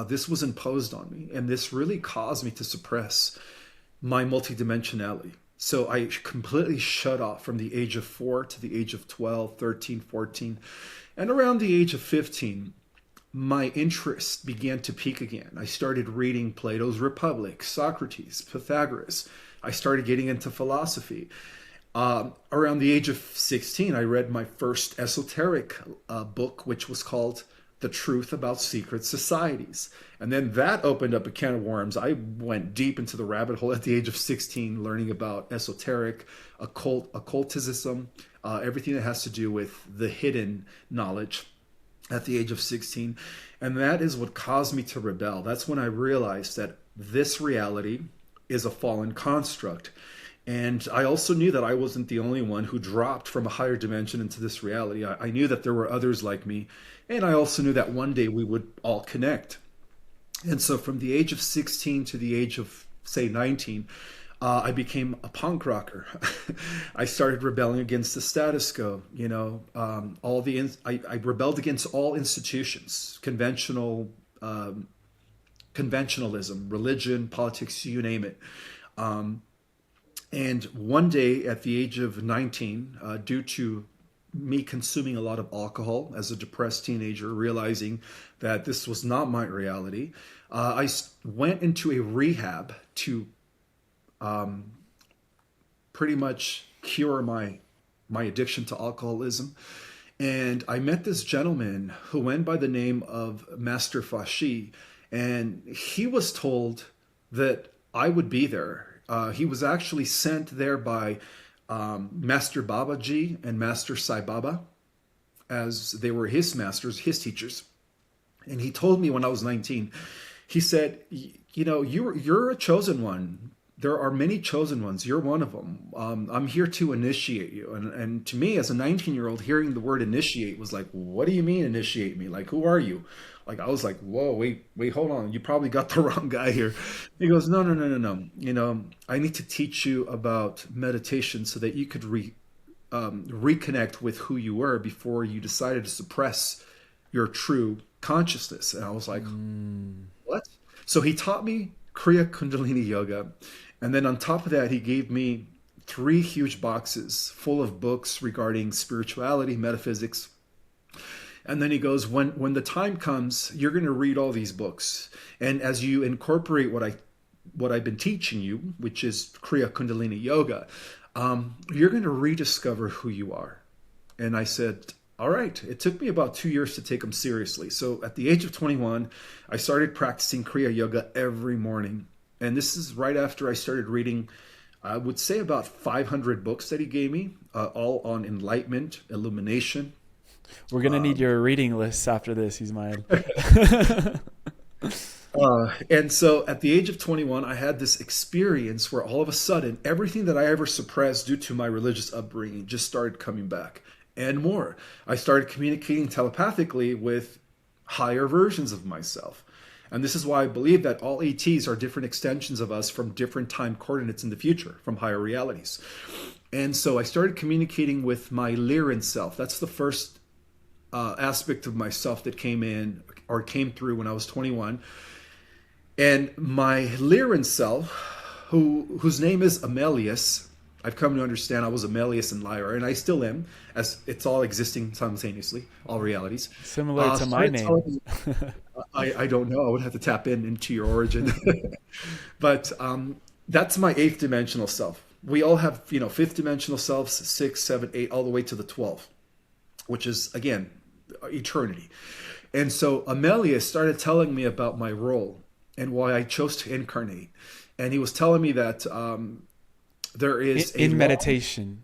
A: this was imposed on me. And this really caused me to suppress my multidimensionality. So I completely shut off from the age of 4 to the age of 12, 13, 14. And around the age of 15, my interest began to peak again. I started reading Plato's Republic, Socrates, Pythagoras. I started getting into philosophy. Around the age of 16, I read my first esoteric book, which was called The Truth About Secret Societies. And then that opened up a can of worms. I went deep into the rabbit hole at the age of 16, learning about esoteric, occultism, everything that has to do with the hidden knowledge at the age of 16. And that is what caused me to rebel. That's when I realized that this reality is a fallen construct. And I also knew that I wasn't the only one who dropped from a higher dimension into this reality. I knew that there were others like me. And I also knew that one day we would all connect. And so from the age of 16 to the age of, say, 19, I became a punk rocker. I started rebelling against the status quo. I rebelled against all institutions, conventionalism, religion, politics, you name it. And one day at the age of 19, due to me consuming a lot of alcohol as a depressed teenager, realizing that this was not my reality, I went into a rehab to pretty much cure my addiction to alcoholism. And I met this gentleman who went by the name of Master Fashi, and he was told that I would be there. He was actually sent there by Master Babaji and Master Sai Baba, as they were his masters, his teachers. And he told me when I was 19, he said, you're a chosen one. There are many chosen ones. You're one of them. I'm here to initiate you. And to me, as a 19-year-old, hearing the word initiate was like, what do you mean initiate me? Like, who are you? Like, I was like, whoa, wait, hold on. You probably got the wrong guy here. He goes, no. I need to teach you about meditation so that you could reconnect with who you were before you decided to suppress your true consciousness. And I was like, what? So he taught me Kriya Kundalini Yoga. And then on top of that, he gave me 3 huge boxes full of books regarding spirituality, metaphysics. And then he goes, when the time comes, you're going to read all these books. And as you incorporate what I've been teaching you, which is Kriya Kundalini Yoga, you're going to rediscover who you are. And I said, all right. It took me about 2 years to take them seriously. So at the age of 21, I started practicing Kriya Yoga every morning. And this is right after I started reading, I would say about 500 books that he gave me, all on enlightenment, illumination.
B: We're going to need your reading lists after this, Ismael.
A: And so at the age of 21, I had this experience where all of a sudden, everything that I ever suppressed due to my religious upbringing just started coming back and more. I started communicating telepathically with higher versions of myself. And this is why I believe that all ETs are different extensions of us from different time coordinates in the future, from higher realities. And so I started communicating with my Lyran self. That's the first aspect of myself that came through when I was 21. And my Lyran self, whose name is Amelius, I've come to understand I was Amelius and Lyra, and I still am, as it's all existing simultaneously, all realities.
B: Similar to my name.
A: I don't know. I would have to tap into your origin. But that's my 8th dimensional self. We all have, 5th dimensional selves, 6, 7, 8, all the way to the 12th, which is, again, eternity. And so Emilio started telling me about my role and why I chose to incarnate. And he was telling me that there is
B: in meditation,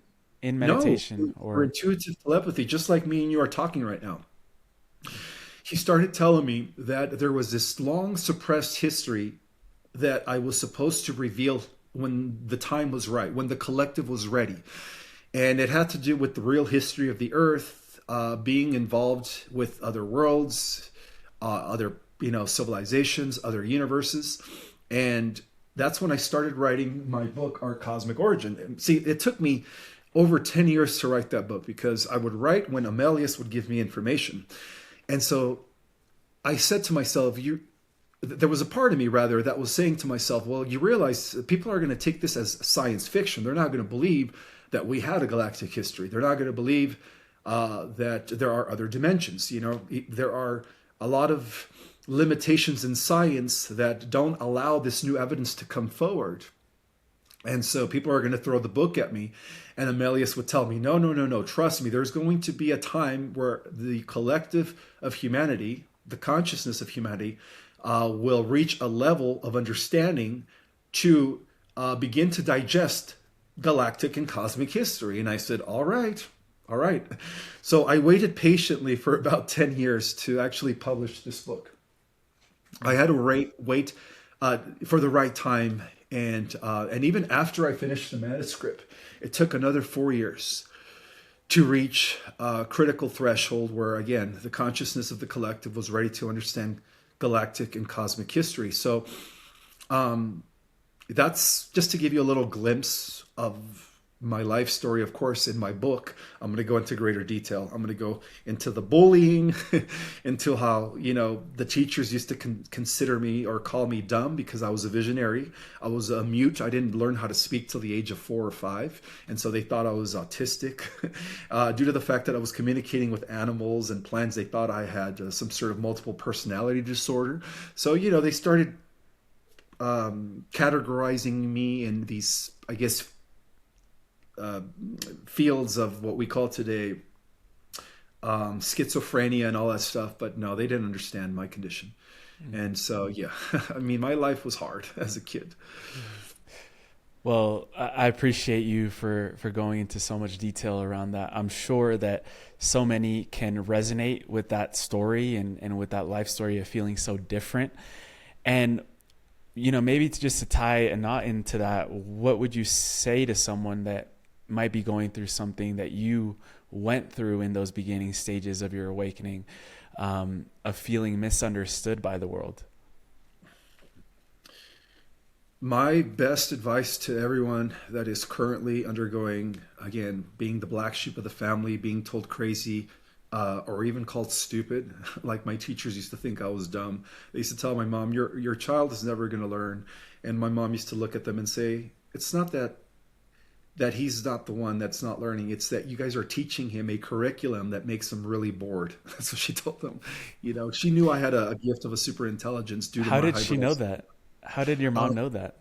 A: or intuitive telepathy, just like me and you are talking right now. He started telling me that there was this long suppressed history that I was supposed to reveal when the time was right, when the collective was ready. And it had to do with the real history of the Earth, being involved with other worlds, other civilizations, other universes. And that's when I started writing my book, Our Cosmic Origin. See, it took me over 10 years to write that book because I would write when Amelius would give me information. And so I said to myself, there was a part of me rather that was saying to myself, well, you realize people are going to take this as science fiction. They're not going to believe that we had a galactic history. They're not going to believe that there are other dimensions. There are a lot of limitations in science that don't allow this new evidence to come forward. And so people are going to throw the book at me. And Emilius would tell me, no, no, no, no, trust me, there's going to be a time where the collective of humanity, the consciousness of humanity, will reach a level of understanding to begin to digest galactic and cosmic history. And I said, all right, all right. So I waited patiently for about 10 years to actually publish this book. I had to wait for the right time. And even after I finished the manuscript, it took another 4 years to reach a critical threshold where, again, the consciousness of the collective was ready to understand galactic and cosmic history. So that's just to give you a little glimpse of my life story. Of course, in my book, I'm going to go into greater detail. I'm going to go into the bullying, into how, the teachers used to consider me or call me dumb because I was a visionary. I was a mute. I didn't learn how to speak till the age of 4 or 5. And so they thought I was autistic. Due to the fact that I was communicating with animals and plants, they thought I had some sort of multiple personality disorder. So, they started categorizing me in these, I guess, fields of what we call today schizophrenia and all that stuff. But no, they didn't understand my condition. And so, yeah, I mean, my life was hard as a kid.
B: Well, I appreciate you for going into so much detail around that. I'm sure that so many can resonate with that story and with that life story of feeling so different. And maybe just to tie a knot into that, what would you say to someone that might be going through something that you went through in those beginning stages of your awakening, of feeling misunderstood by the world?
A: My best advice to everyone that is currently undergoing, again, being the black sheep of the family, being told crazy, or even called stupid, like my teachers used to think I was dumb. They used to tell my mom, your child is never going to learn. And my mom used to look at them and say, it's not that he's not the one that's not learning. It's that you guys are teaching him a curriculum that makes him really bored. That's what she told them. She knew I had a gift of a super intelligence due to
B: How
A: my
B: did she know
A: hybridization.
B: that? How did your mom know that?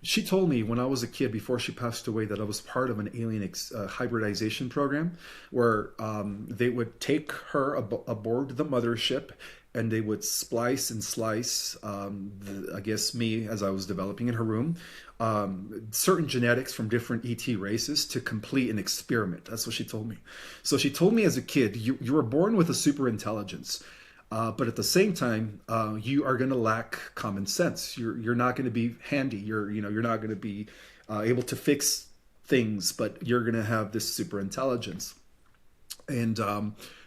A: She told me when I was a kid, before she passed away, that I was part of an alien hybridization program where they would take her aboard the mothership and they would splice and slice, I guess me as I was developing in her room, certain genetics from different ET races to complete an experiment. That's what she told me. So she told me as a kid, you were born with a super intelligence. But at the same time, you are going to lack common sense. You're not going to be handy. You're not going to be able to fix things, but you're going to have this super intelligence. And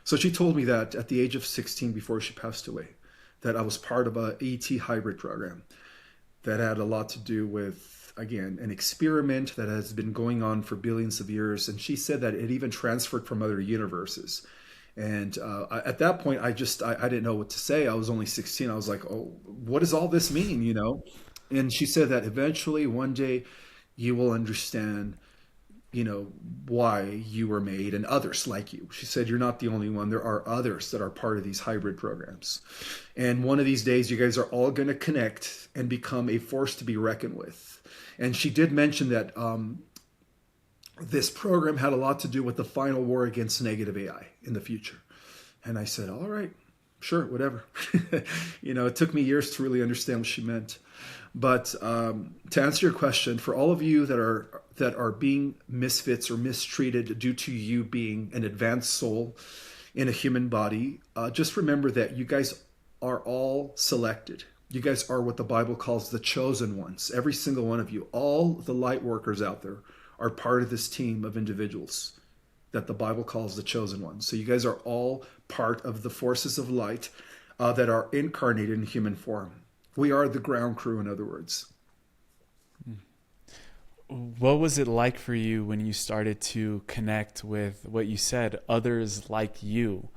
A: so she told me that at the age of 16, before she passed away, that I was part of a ET hybrid program that had a lot to do with, again, an experiment that has been going on for billions of years. And she said that it even transferred from other universes. And at that point, I didn't know what to say. I was only 16. I was like, oh, what does all this mean, And she said that eventually one day you will understand, why you were made and others like you. She said, you're not the only one. There are others that are part of these hybrid programs. And one of these days, you guys are all going to connect and become a force to be reckoned with. And she did mention that this program had a lot to do with the final war against negative AI in the future. And I said, all right, sure, whatever. It took me years to really understand what she meant. But to answer your question, for all of you that are being misfits or mistreated due to you being an advanced soul in a human body, just remember that you guys are all selected. You guys are what the Bible calls the chosen ones. Every single one of you, all the light workers out there, are part of this team of individuals that the Bible calls the chosen ones. So you guys are all part of the forces of light that are incarnated in human form. We are the ground crew, in other words.
B: What was it like for you when you started to connect with what you said, others like you?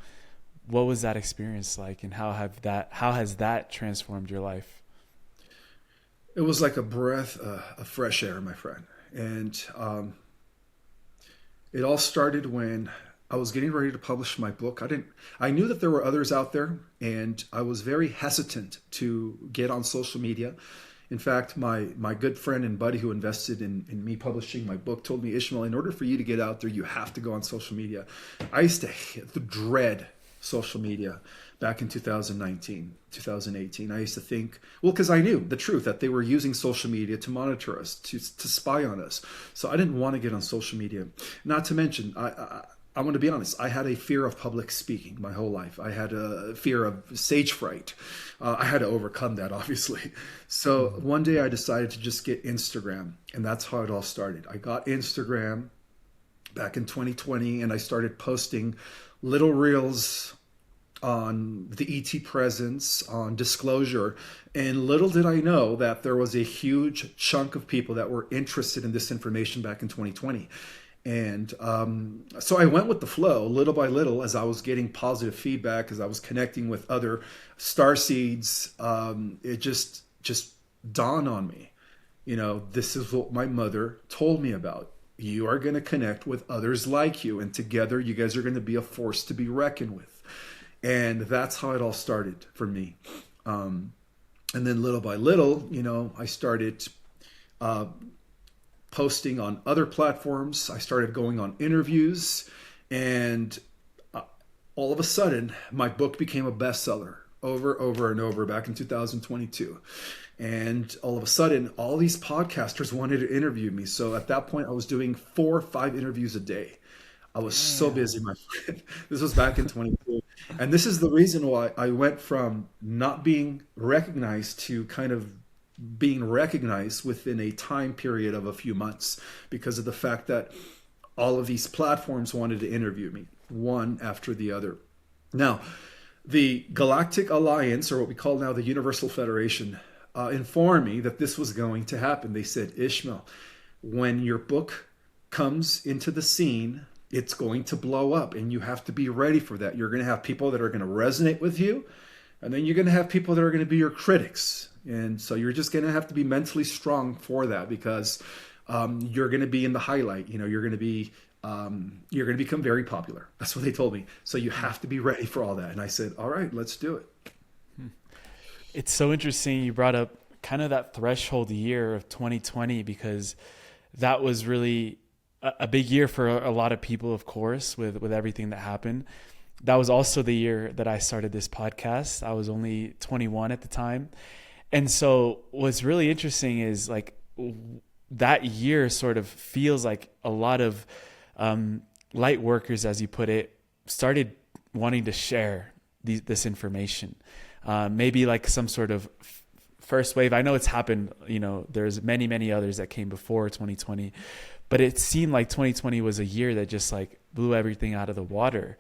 B: What was that experience like, and how has that transformed your life?
A: It was like a breath of fresh air, my friend. And it all started when I was getting ready to publish my book. I knew that there were others out there, and I was very hesitant to get on social media. In fact, my good friend and buddy who invested in me publishing my book told me, Ishmael, in order for you to get out there, you have to go on social media. I used to dread social media back in 2019, 2018. I used to think, well, because I knew the truth that they were using social media to monitor us, to spy on us. So I didn't want to get on social media. Not to mention, I want to be honest, I had a fear of public speaking my whole life. I had a fear of stage fright. I had to overcome that, obviously. So one day I decided to just get Instagram, and that's how it all started. I got Instagram back in 2020, and I started posting little reels on the ET presence, on disclosure. And little did I know that there was a huge chunk of people that were interested in this information back in 2020. And so I went with the flow little by little as I was getting positive feedback, as I was connecting with other Starseeds. It just dawned on me, this is what my mother told me about. You are going to connect with others like you, and together you guys are going to be a force to be reckoned with. And that's how it all started for me. And then little by little, I started posting on other platforms. I started going on interviews, and all of a sudden, my book became a bestseller over and over back in 2022. And all of a sudden, all these podcasters wanted to interview me. So at that point, I was doing 4 or 5 interviews a day. I was so busy, my friend. This was back in 22. And this is the reason why I went from not being recognized to kind of being recognized within a time period of a few months, because of the fact that all of these platforms wanted to interview me, one after the other. Now, the Galactic Alliance, or what we call now the Universal Federation, informed me that this was going to happen. They said, Ishmael, when your book comes into the scene, it's going to blow up, and you have to be ready for that. You're going to have people that are going to resonate with you, and then you're going to have people that are going to be your critics. And so you're just going to have to be mentally strong for that, because you're going to be in the highlight. You're going to become very popular. That's what they told me. So you have to be ready for all that. And I said, all right, let's do it.
B: It's so interesting you brought up kind of that threshold year of 2020, because that was really a big year for a lot of people, of course, with everything that happened. That was also the year that I started this podcast. I was only 21 at the time. And so what's really interesting is like that year sort of feels like a lot of light workers, as you put it, started wanting to share this information. Maybe like some sort of first wave. I know it's happened, there's many others that came before 2020, but it seemed like 2020 was a year that just like blew everything out of the water.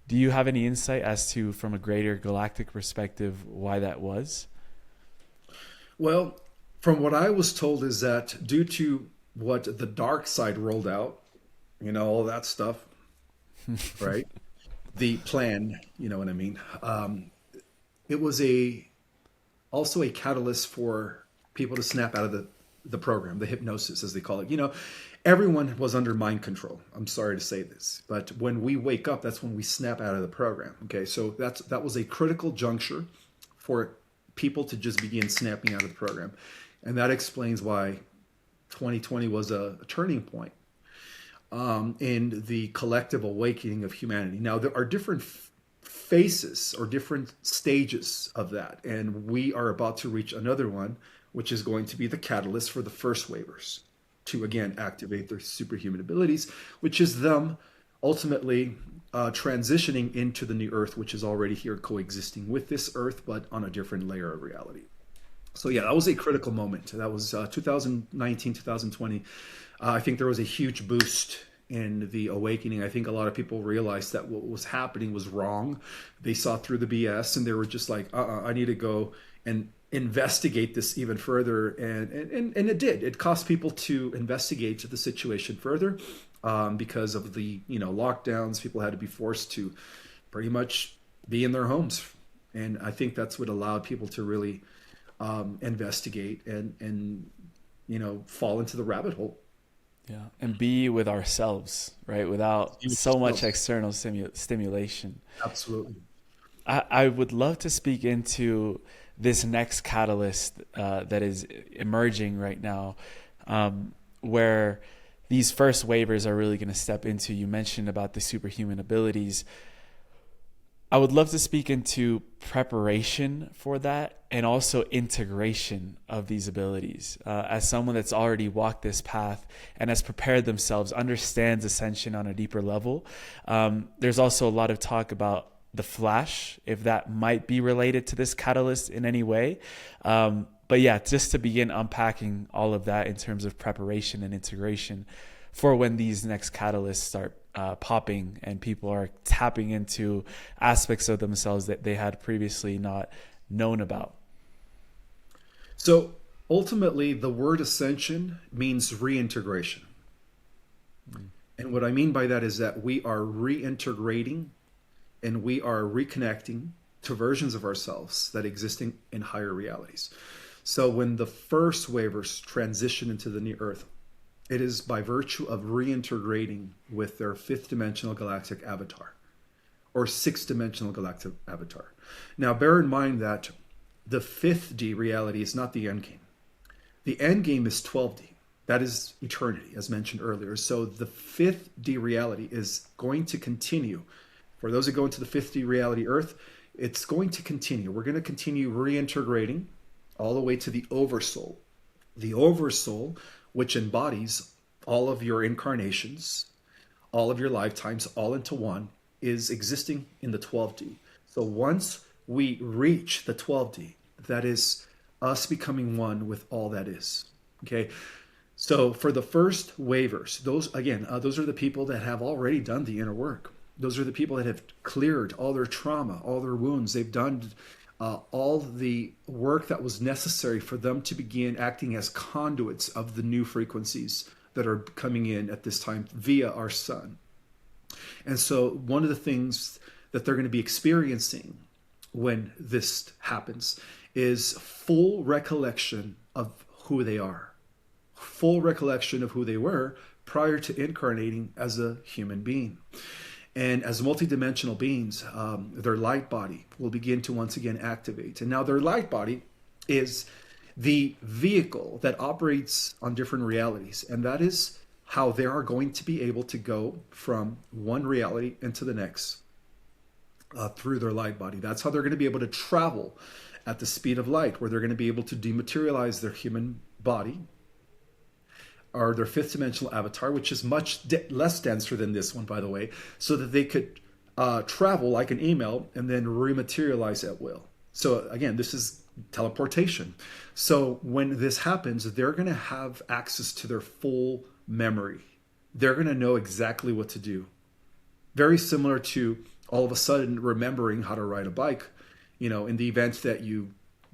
B: Do you have any insight as to, from a greater galactic perspective, why that was?
A: Well, from what I was told is that due to what the dark side rolled out, all that stuff, right? The plan, you know what I mean? It was also a catalyst for people to snap out of the program, the hypnosis, as they call it. Everyone was under mind control. I'm sorry to say this, but when we wake up, that's when we snap out of the program. Okay, so that was a critical juncture for people to just begin snapping out of the program. And that explains why 2020 was a turning point in the collective awakening of humanity. Now, there are different phases or different stages of that. And we are about to reach another one, which is going to be the catalyst for the first waivers to, again, activate their superhuman abilities, which is them ultimately transitioning into the new Earth, which is already here coexisting with this Earth, but on a different layer of reality. So yeah, that was a critical moment. That was 2019, 2020. I think there was a huge boost in the awakening. I think a lot of people realized that what was happening was wrong. They saw through the BS, and they were just like, I need to go and investigate this even further. And it did. It caused people to investigate the situation further. Because of the lockdowns, people had to be forced to pretty much be in their homes, and I think that's what allowed people to really investigate and fall into the rabbit hole.
B: Yeah, and be with ourselves, right? Without so much external stimulation.
A: Absolutely.
B: I would love to speak into this next catalyst that is emerging right now, where these first waivers are really going to step into. You mentioned about the superhuman abilities. I would love to speak into preparation for that and also integration of these abilities. As someone that's already walked this path and has prepared themselves, understands Ascension on a deeper level, there's also a lot of talk about the Flash, if that might be related to this catalyst in any way. But yeah, just to begin unpacking all of that in terms of preparation and integration for when these next catalysts start popping and people are tapping into aspects of themselves that they had previously not known about.
A: So ultimately, the word ascension means reintegration. And what I mean by that is that we are reintegrating and we are reconnecting to versions of ourselves that exist in higher realities. So when the first waivers transition into the new earth, it is by virtue of reintegrating with their fifth dimensional galactic avatar or sixth dimensional galactic avatar. Now, bear in mind that the 5th D reality is not the end game. The end game is 12D. That is eternity, as mentioned earlier. So the 5th D reality is going to continue. For those that go into the 5th D reality Earth, it's going to continue. We're going to continue reintegrating all the way to the Oversoul. The Oversoul, which embodies all of your incarnations, all of your lifetimes, all into one, is existing in the 12D. So once we reach the 12D, that is us becoming one with all that is. Okay. So for the first waivers, those again, those are the people that have already done the inner work. Those are the people that have cleared all their trauma, all their wounds. They've done all the work that was necessary for them to begin acting as conduits of the new frequencies that are coming in at this time via our sun. And so one of the things that they're going to be experiencing when this happens is full recollection of who they are, full recollection of who they were prior to incarnating as a human being. And as multidimensional beings, their light body will begin to once again activate. And now their light body is the vehicle that operates on different realities. And that is how they are going to be able to go from one reality into the next through their light body. That's how they're going to be able to travel at the speed of light, where they're going to be able to dematerialize their human body or their fifth dimensional avatar, which is much less denser than this one, by the way, so that they could travel like an email and then rematerialize at will. So again, this is teleportation. So when this happens, they're going to have access to their full memory. They're going to know exactly what to do. Very similar to all of a sudden remembering how to ride a bike. You know, in the event that you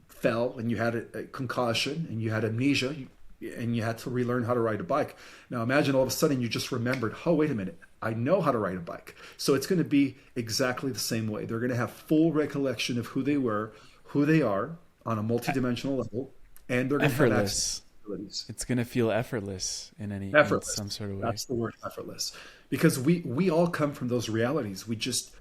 A: fell and you had a concussion and you had amnesia, and you had to relearn how to ride a bike. Now imagine all of a sudden you just remembered, oh, wait a minute, I know how to ride a bike. So it's going to be exactly the same way. They're going to have full recollection of who they were, who they are on a multidimensional level, and they're going to have access to abilities.
B: It's going to feel effortless in some sort of way.
A: That's the word, effortless. Because we all come from those realities. We just,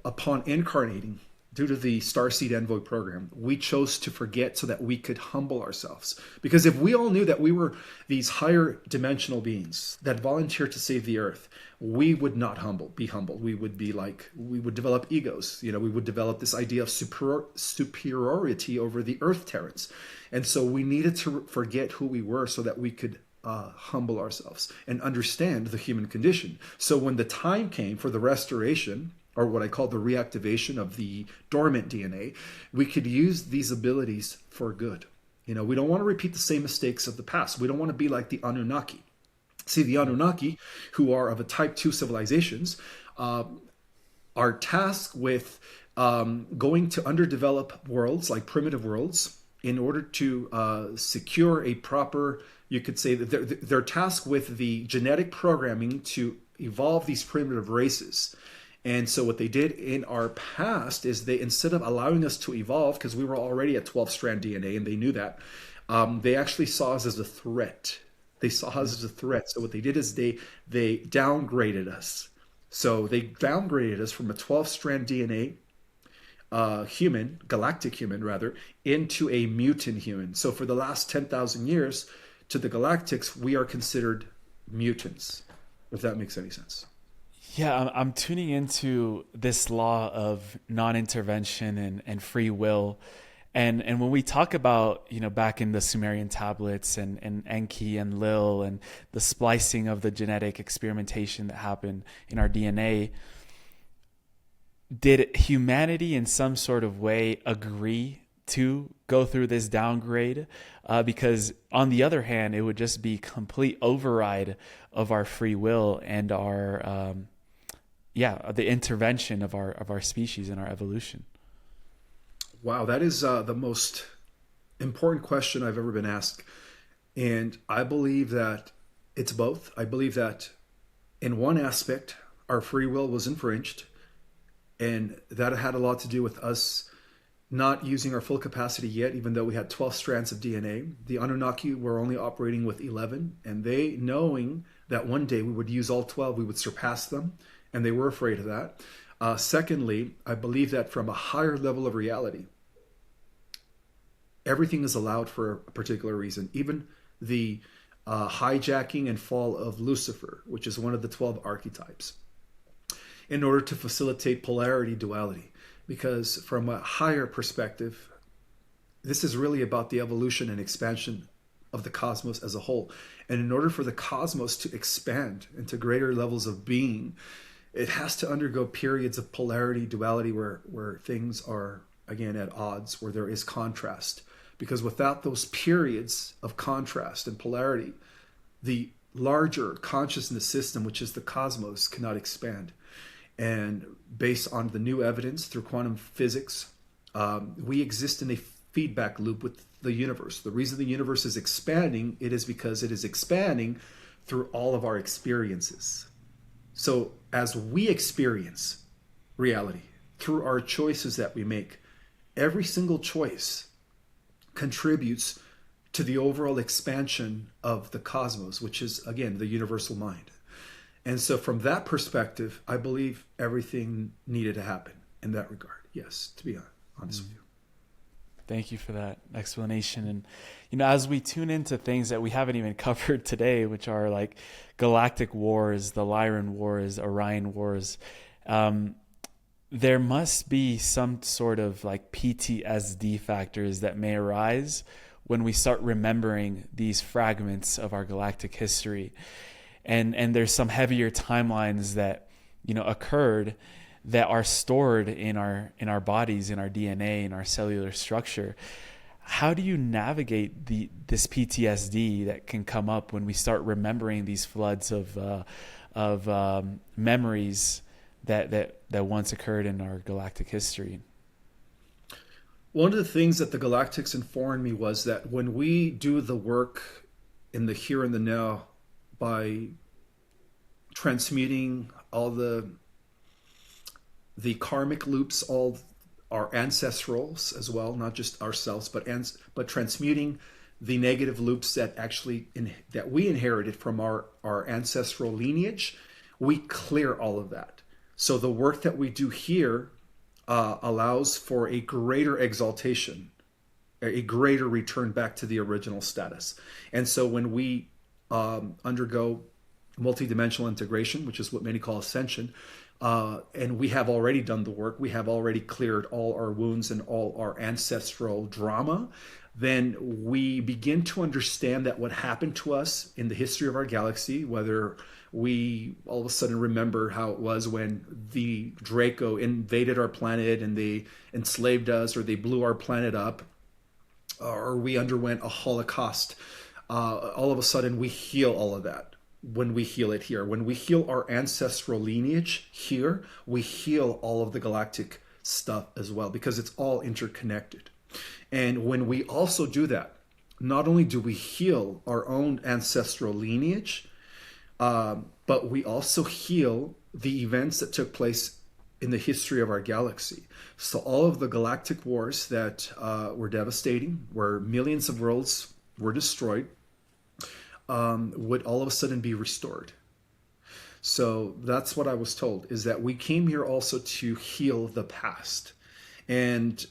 A: upon incarnating, due to the Starseed Envoy program, we chose to forget so that we could humble ourselves. Because if we all knew that we were these higher dimensional beings that volunteered to save the earth, we would not be humble. We would develop egos. You know, we would develop this idea of superiority over the earth terrans. And so we needed to forget who we were so that we could humble ourselves and understand the human condition. So when the time came for the restoration, or what I call the reactivation of the dormant DNA, we could use these abilities for good. You know, we don't want to repeat the same mistakes of the past. We don't want to be like the Anunnaki. See, the Anunnaki, who are of a type 2 civilizations, are tasked with going to underdeveloped worlds, like primitive worlds, in order to secure a proper, you could say that they're tasked with the genetic programming to evolve these primitive races. And so what they did in our past is they, instead of allowing us to evolve, because we were already at 12-strand DNA and they knew that, they actually saw us as a threat. They saw us as a threat. So what they did is they downgraded us. So they downgraded us from a 12-strand DNA human, galactic human rather, into a mutant human. So for the last 10,000 years, to the galactics, we are considered mutants, if that makes any sense.
B: Yeah, I'm tuning into this law of non-intervention and free will. And when we talk about, back in the Sumerian tablets and Enki and Lil and the splicing of the genetic experimentation that happened in our DNA, did humanity in some sort of way agree to go through this downgrade? Because on the other hand, it would just be complete override of our free will and our, the intervention of our species and our evolution.
A: Wow, that is the most important question I've ever been asked. And I believe that it's both. I believe that in one aspect, our free will was infringed, and that had a lot to do with us not using our full capacity yet, even though we had 12 strands of DNA. The Anunnaki were only operating with 11, and they, knowing that one day we would use all 12, we would surpass them, and they were afraid of that. Secondly, I believe that from a higher level of reality, everything is allowed for a particular reason. Even the hijacking and fall of Lucifer, which is one of the 12 archetypes, in order to facilitate polarity duality. Because from a higher perspective, this is really about the evolution and expansion of the cosmos as a whole. And in order for the cosmos to expand into greater levels of being, it has to undergo periods of polarity, duality, where things are, again, at odds, where there is contrast. Because without those periods of contrast and polarity, the larger consciousness system, which is the cosmos, cannot expand. And based on the new evidence through quantum physics, we exist in a feedback loop with the universe. The reason the universe is expanding, it is because it is expanding through all of our experiences. So as we experience reality through our choices that we make, every single choice contributes to the overall expansion of the cosmos, which is, again, the universal mind. And so from that perspective, I believe everything needed to happen in that regard. Yes, to be honest with you.
B: Thank you for that explanation. And, as we tune into things that we haven't even covered today, which are like galactic wars, the Lyran wars, Orion wars, there must be some sort of like PTSD factors that may arise when we start remembering these fragments of our galactic history. And there's some heavier timelines that, occurred that are stored in our bodies, in our DNA, in our cellular structure. How do you navigate this PTSD that can come up when we start remembering these floods of memories that once occurred in our galactic history?
A: One of the things that the galactics informed me was that when we do the work in the here and the now by transmuting all the karmic loops, all our ancestrals as well, not just ourselves, but transmuting the negative loops that that we inherited from our ancestral lineage, we clear all of that. So the work that we do here allows for a greater exaltation, a greater return back to the original status. And so when we undergo multidimensional integration, which is what many call Ascension, and we have already done the work, we have already cleared all our wounds and all our ancestral drama, then we begin to understand that what happened to us in the history of our galaxy, whether we all of a sudden remember how it was when the Draco invaded our planet and they enslaved us, or they blew our planet up, or we underwent a Holocaust, all of a sudden we heal all of that. When we heal it here, when we heal our ancestral lineage here, we heal all of the galactic stuff as well, because it's all interconnected. And when we also do that, not only do we heal our own ancestral lineage, but we also heal the events that took place in the history of our galaxy. So all of the galactic wars that were devastating, where millions of worlds were destroyed, would all of a sudden be restored. So that's what I was told, is that we came here also to heal the past. And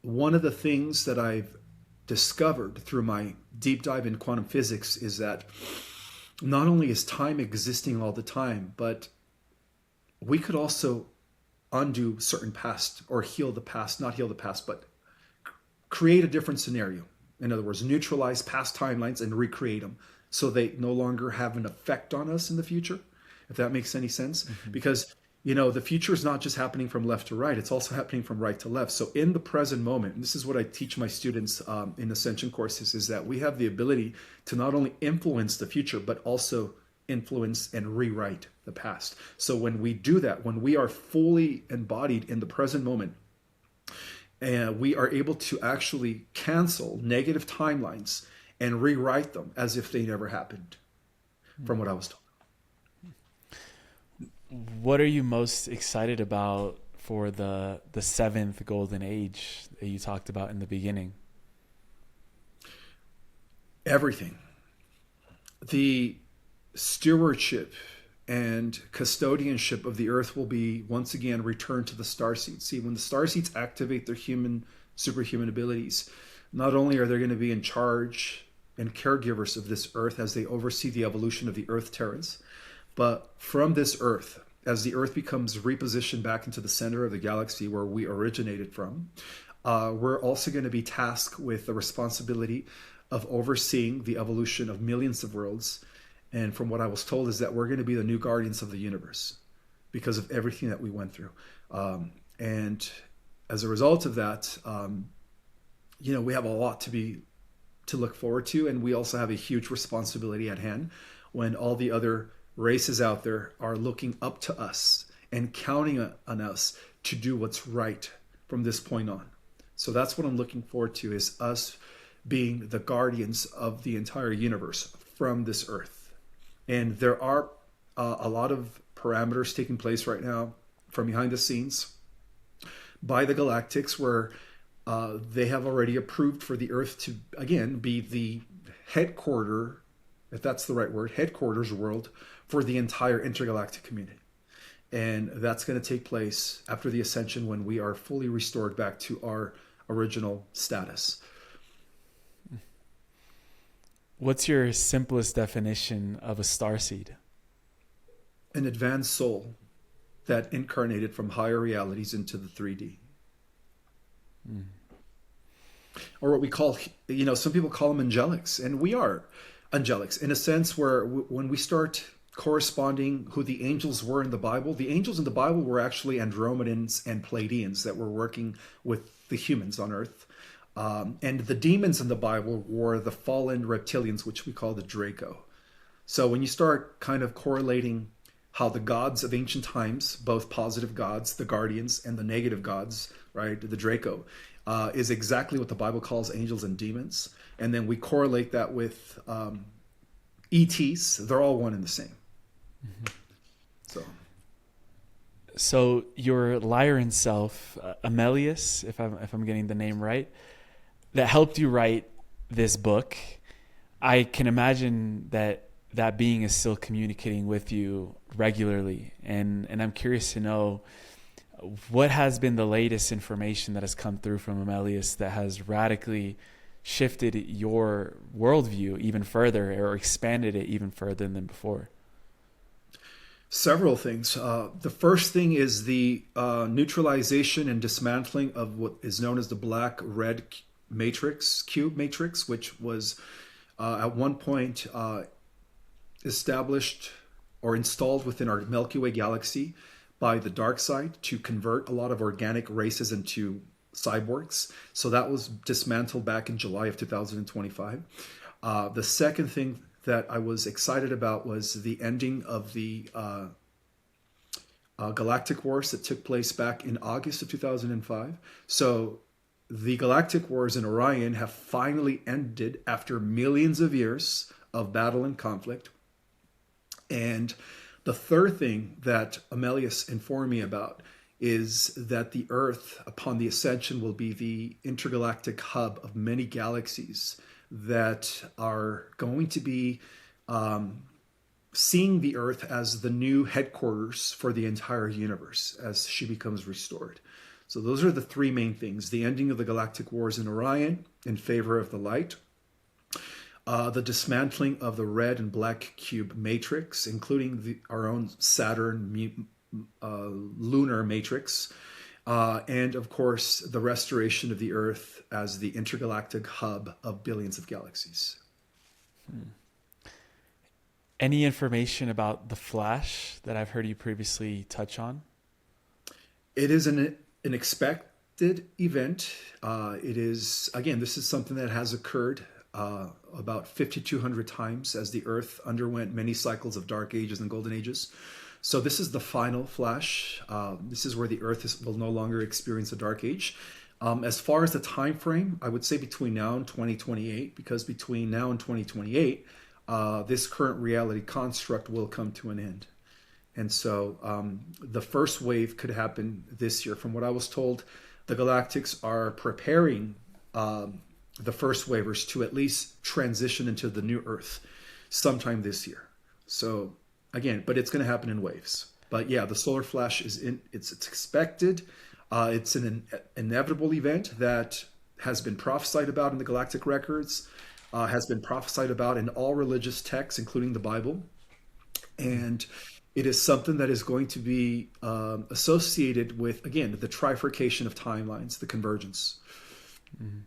A: one of the things that I've discovered through my deep dive in quantum physics is that not only is time existing all the time, but we could also undo certain past, or heal the past, not heal the past, but create a different scenario. In other words, neutralize past timelines and recreate them so they no longer have an effect on us in the future, if that makes any sense. Mm-hmm. Because, the future is not just happening from left to right, it's also happening from right to left. So in the present moment, and this is what I teach my students in Ascension courses, is that we have the ability to not only influence the future, but also influence and rewrite the past. So when we do that, when we are fully embodied in the present moment, and we are able to actually cancel negative timelines and rewrite them as if they never happened, from what I was told.
B: What are you most excited about for the seventh golden age that you talked about in the beginning?
A: Everything. The stewardship and custodianship of the earth will be once again returned to the Starseeds. See, when the Starseeds activate their superhuman abilities, not only are they going to be in charge and caregivers of this earth as they oversee the evolution of the Earth Terrans, but from this earth, as the earth becomes repositioned back into the center of the galaxy where we originated from, we're also going to be tasked with the responsibility of overseeing the evolution of millions of worlds. And from what I was told is that we're going to be the new guardians of the universe because of everything that we went through. And as a result of that, we have a lot to look forward to. And we also have a huge responsibility at hand when all the other races out there are looking up to us and counting on us to do what's right from this point on. So that's what I'm looking forward to, is us being the guardians of the entire universe from this earth. And there are a lot of parameters taking place right now from behind the scenes by the Galactics, where they have already approved for the Earth to, again, be the headquarters, if that's the right word, headquarters world for the entire intergalactic community. And that's going to take place after the Ascension, when we are fully restored back to our original status.
B: What's your simplest definition of a starseed?
A: An advanced soul that incarnated from higher realities into the 3D. Or what we call, some people call them angelics, and we are angelics in a sense where when we start corresponding who the angels were in the Bible, the angels in the Bible were actually Andromedans and Pleiadians that were working with the humans on Earth. And the demons in the Bible were the fallen reptilians, which we call the Draco. So when you start kind of correlating how the gods of ancient times, both positive gods, the guardians, and the negative gods, right, the Draco, is exactly what the Bible calls angels and demons. And then we correlate that with ETs. They're all one and the same. Mm-hmm.
B: So your Lyran self, Emilius, if I'm getting the name right, that helped you write this book, I can imagine that being is still communicating with you regularly. And I'm curious to know, what has been the latest information that has come through from Emilius that has radically shifted your worldview even further, or expanded it even further than before?
A: Several things. The first thing is the neutralization and dismantling of what is known as the black-red cube matrix, which was at one point established or installed within our Milky Way galaxy by the dark side to convert a lot of organic races into cyborgs. So that was dismantled back in July of 2025. The second thing that I was excited about was the ending of the galactic wars that took place back in August of 2005. So the galactic wars in Orion have finally ended after millions of years of battle and conflict. And the third thing that Emilius informed me about is that the Earth, upon the Ascension, will be the intergalactic hub of many galaxies that are going to be seeing the Earth as the new headquarters for the entire universe as she becomes restored. So those are the three main things: the ending of the galactic wars in Orion in favor of the light, the dismantling of the red and black cube matrix, including our own Saturn lunar matrix, and of course the restoration of the Earth as the intergalactic hub of billions of galaxies.
B: Any information about the Flash that I've heard you previously touch on?
A: It is an expected event. It is, again, this is something that has occurred about 5,200 times as the Earth underwent many cycles of dark ages and golden ages. So this is the final flash. This is where the Earth will no longer experience a dark age. As far as the time frame, I would say between now and 2028, because between now and 2028, this current reality construct will come to an end. And so the first wave could happen this year. From what I was told, the galactics are preparing the first wavers to at least transition into the new Earth sometime this year. So again, but it's going to happen in waves. But yeah, the solar flash it's expected. It's an inevitable event that has been prophesied about in the galactic records, has been prophesied about in all religious texts, including the Bible. And it is something that is going to be associated with, again, the trifurcation of timelines, the convergence.
B: Mm-hmm.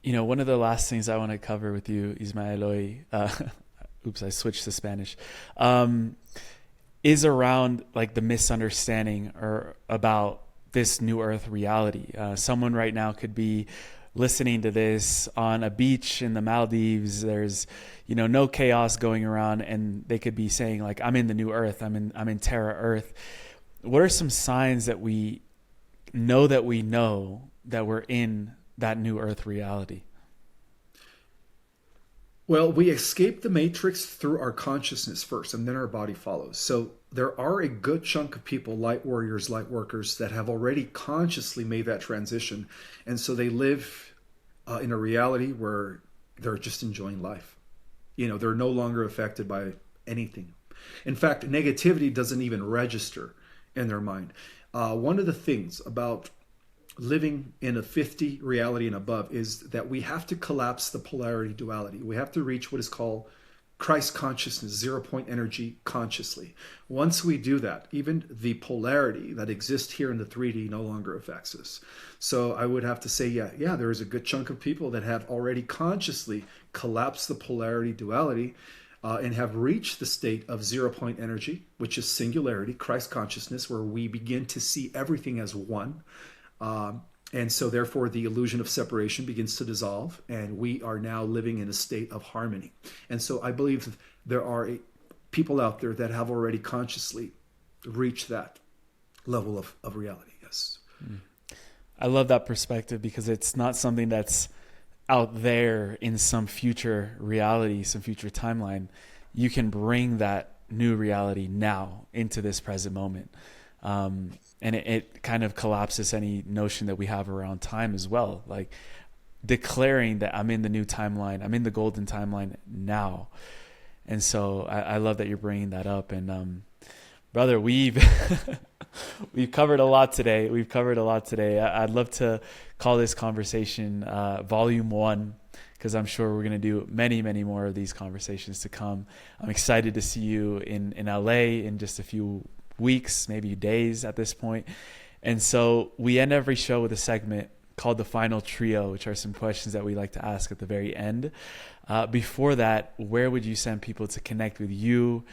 B: You know, one of the last things I want to cover with you, Ismael, oops, I switched to Spanish, is around like the misunderstanding or about this new Earth reality. Someone right now could be listening to this on a beach in the Maldives. There's, you know, no chaos going around, and they could be saying like, I'm in the new Earth. I'm in Terra Earth. What are some signs that we know that we're in that new Earth reality?
A: Well, we escape the matrix through our consciousness first, and then our body follows. So there are a good chunk of people, light warriors, light workers, that have already consciously made that transition. And so they live in a reality where they're just enjoying life. You know, they're no longer affected by anything. In fact, negativity doesn't even register in their mind. One of the things about living in a 50 reality and above is that we have to collapse the polarity duality. We have to reach what is called Christ consciousness, 0-point energy consciously. Once we do that, even the polarity that exists here in the 3D no longer affects us. So I would have to say, yeah, there is a good chunk of people that have already consciously collapsed the polarity duality and have reached the state of 0-point energy, which is singularity, Christ consciousness, where we begin to see everything as one. And so therefore the illusion of separation begins to dissolve, and we are now living in a state of harmony. And so I believe there are people out there that have already consciously reached that level of reality. Yes.
B: I love that perspective, because it's not something that's out there in some future reality, some future timeline. You can bring that new reality now into this present moment. And it kind of collapses any notion that we have around time as well. Like declaring that I'm in the new timeline, I'm in the golden timeline now. And so I love that you're bringing that up. And brother, we've covered a lot today. I'd love to call this conversation Volume 1, because I'm sure we're going to do many, many more of these conversations to come. I'm excited to see you in LA in just a few weeks, maybe days at this point. And so we end every show with a segment called the Final Trio, which are some questions that we like to ask at the very end. Before that, where would you send people to connect with you,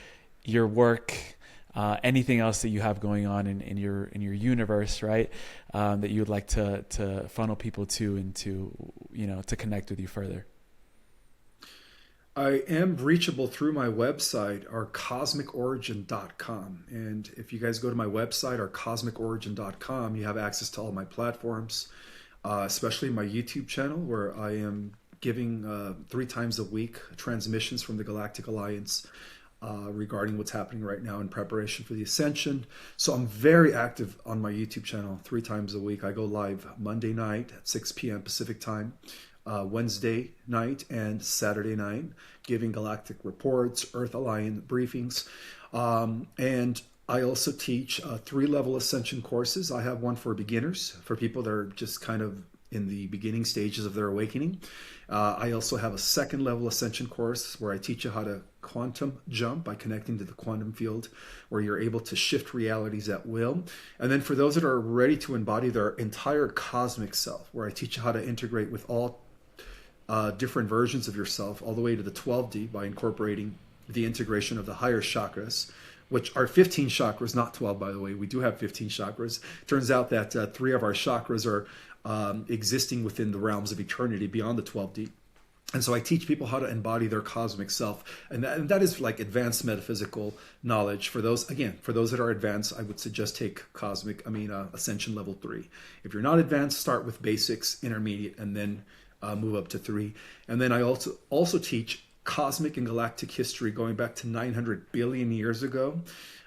B: your work, anything else that you have going on in your universe, right? That you would like to funnel people to and to connect with you further?
A: I am reachable through my website, ourcosmicorigin.com. And if you guys go to my website, ourcosmicorigin.com, you have access to all my platforms, especially my YouTube channel, where I am giving 3 times a week transmissions from the Galactic Alliance regarding what's happening right now in preparation for the Ascension. So I'm very active on my YouTube channel 3 times a week. I go live Monday night at 6 p.m. Pacific time. Wednesday night and Saturday night, giving galactic reports, Earth Alliance briefings. And I also teach 3-level Ascension courses. I have one for beginners, for people that are just kind of in the beginning stages of their awakening. I also have a 2nd-level Ascension course where I teach you how to quantum jump by connecting to the quantum field, where you're able to shift realities at will. And then for those that are ready to embody their entire cosmic self, where I teach you how to integrate with all different versions of yourself, all the way to the 12D, by incorporating the integration of the higher chakras, which are 15 chakras, not 12, by the way. We do have 15 chakras. Turns out that 3 of our chakras are existing within the realms of eternity beyond the 12D. And so I teach people how to embody their cosmic self. And that is like advanced metaphysical knowledge. For those, again, for those that are advanced, I would suggest take Ascension level 3. If you're not advanced, start with basics, intermediate, and then move up to 3. And then I also teach cosmic and galactic history going back to 900 billion years ago,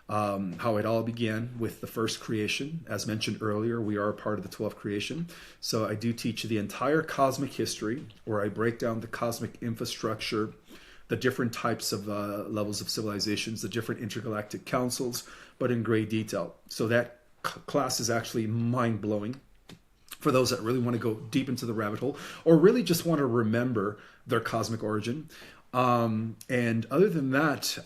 A: how it all began with the first creation. As mentioned earlier, we are a part of the 12th creation. So I do teach the entire cosmic history, where I break down the cosmic infrastructure, the different types of levels of civilizations, the different intergalactic councils, but in great detail. So that class is actually mind-blowing for those that really want to go deep into the rabbit hole, or really just want to remember their cosmic origin. And other than that,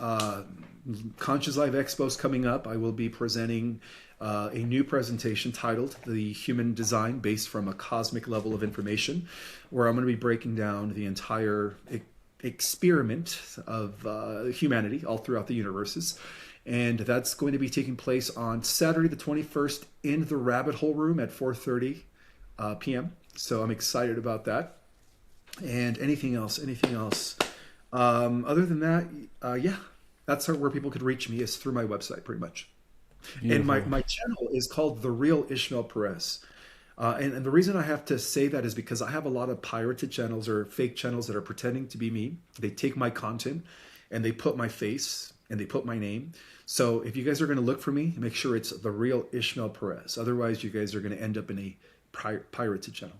A: Conscious Live Expo is coming up. I will be presenting a new presentation titled The Human Design, based from a cosmic level of information, where I'm going to be breaking down the entire experiment of humanity all throughout the universes. And that's going to be taking place on Saturday the 21st in the Rabbit Hole Room at 4:30 p.m. So I'm excited about that. And anything else? Other than that, yeah, that's where people could reach me, is through my website, pretty much. Beautiful. And my channel is called The Real Ismael Perez. And the reason I have to say that is because I have a lot of pirated channels or fake channels that are pretending to be me. They take my content and they put my face and they put my name. So if you guys are going to look for me, make sure it's The Real Ismael Perez. Otherwise, you guys are going to end up in a pirated channel.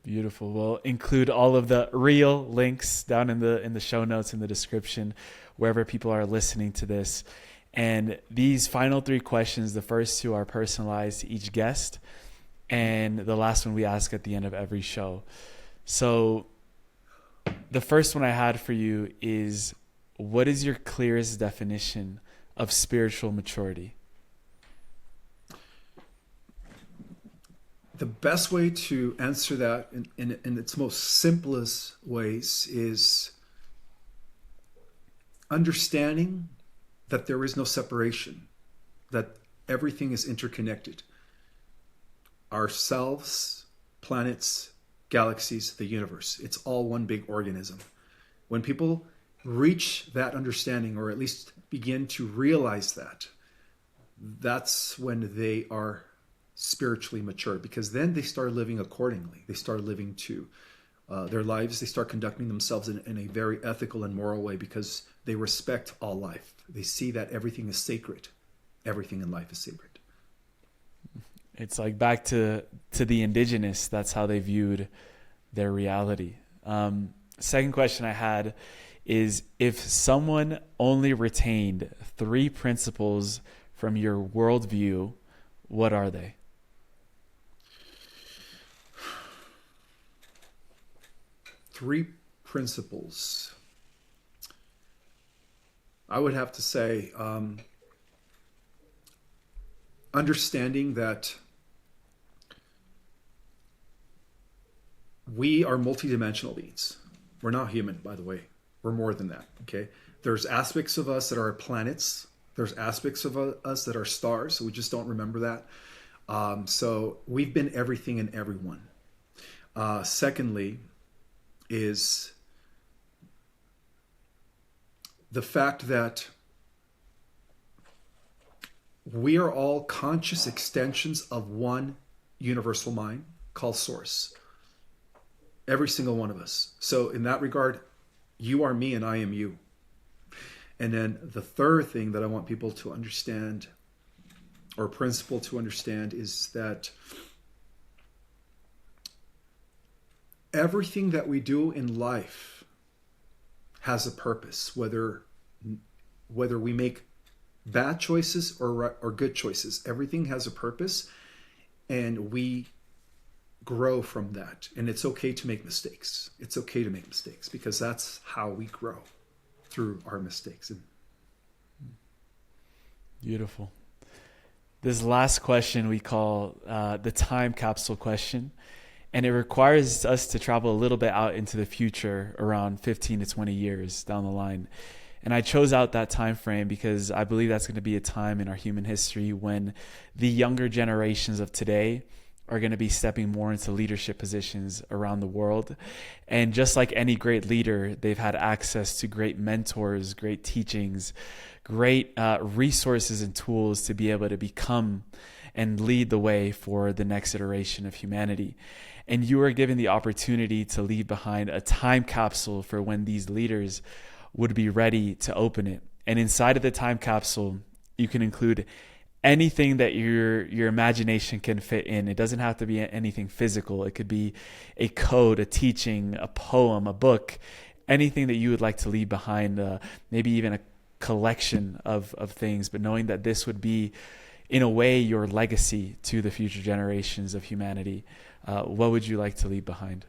B: Beautiful. We'll include all of the real links down in the show notes, in the description, wherever people are listening to this. And these final 3 questions, the first 2 are personalized to each guest, and the last one we ask at the end of every show. So the first one I had for you is, what is your clearest definition of spiritual maturity?
A: The best way to answer that in its most simplest ways is understanding that there is no separation, that everything is interconnected. Ourselves, planets, galaxies, the universe, it's all one big organism. When people reach that understanding, or at least begin to realize that, that's when they are spiritually mature, because then they start living accordingly. They start living to their lives. They start conducting themselves in a very ethical and moral way, because they respect all life. They see that everything is sacred. Everything in life is sacred.
B: It's like back to the indigenous. That's how they viewed their reality. Second question I had is, if someone only retained 3 principles from your worldview, what are they?
A: Three principles. I would have to say, understanding that we are multidimensional beings. We're not human, by the way. We're more than that, okay? There's aspects of us that are planets. There's aspects of us that are stars, so we just don't remember that. So we've been everything and everyone. Secondly, is the fact that we are all conscious extensions of one universal mind called Source. Every single one of us. So in that regard, you are me and I am you. And then the third thing that I want people to understand, or principle to understand, is that everything that we do in life has a purpose, whether we make bad choices or good choices. Everything has a purpose, and we grow from that. And it's okay to make mistakes. It's okay to make mistakes, because that's how we grow, through our mistakes.
B: Beautiful. This last question we call the time capsule question. And it requires us to travel a little bit out into the future, around 15 to 20 years down the line. And I chose out that time frame because I believe that's going to be a time in our human history when the younger generations of today are going to be stepping more into leadership positions around the world. And just like any great leader, they've had access to great mentors, great teachings, great resources and tools to be able to become and lead the way for the next iteration of humanity. And you are given the opportunity to leave behind a time capsule for when these leaders would be ready to open it. And inside of the time capsule, you can include anything that your imagination can fit in. It doesn't have to be anything physical. It could be a code, a teaching, a poem, a book, anything that you would like to leave behind, maybe even a collection of things, but knowing that this would be, in a way, your legacy to the future generations of humanity. What would you like to leave behind?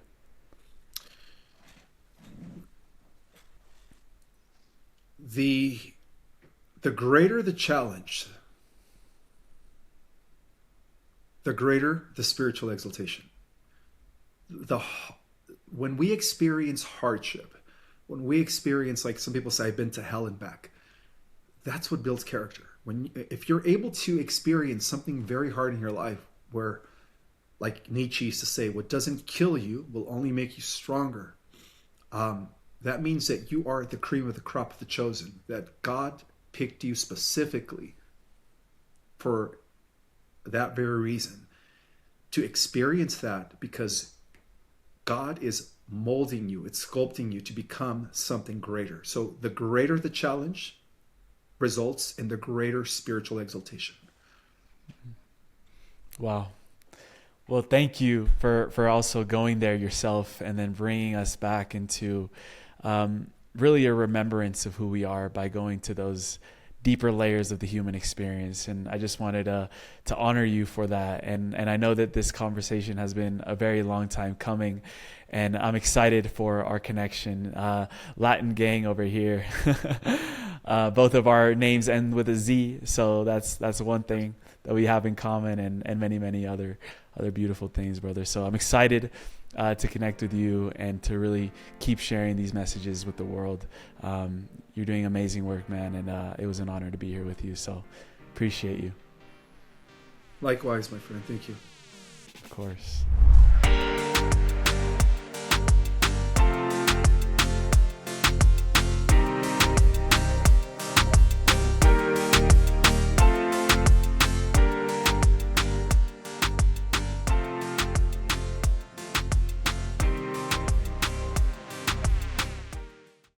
A: The greater the challenge, the greater the spiritual exaltation. When we experience hardship, when we experience, like some people say, I've been to hell and back, that's what builds character. If you're able to experience something very hard in your life, where, like Nietzsche used to say, what doesn't kill you will only make you stronger. That means that you are the cream of the crop of the chosen, that God picked you specifically for that very reason, to experience that, because God is molding you, it's sculpting you to become something greater. So the greater the challenge results in the greater spiritual exaltation.
B: Wow. Well, thank you for also going there yourself and then bringing us back into really a remembrance of who we are by going to those deeper layers of the human experience. And I just wanted to honor you for that. And I know that this conversation has been a very long time coming, and I'm excited for our connection. Latin gang over here. Both of our names end with a Z, so that's one thing that we have in common, and many, many other beautiful things, brother. So I'm excited to connect with you and to really keep sharing these messages with the world. You're doing amazing work, man, and it was an honor to be here with you. So appreciate you.
A: Likewise, my friend. Thank you.
B: Of course.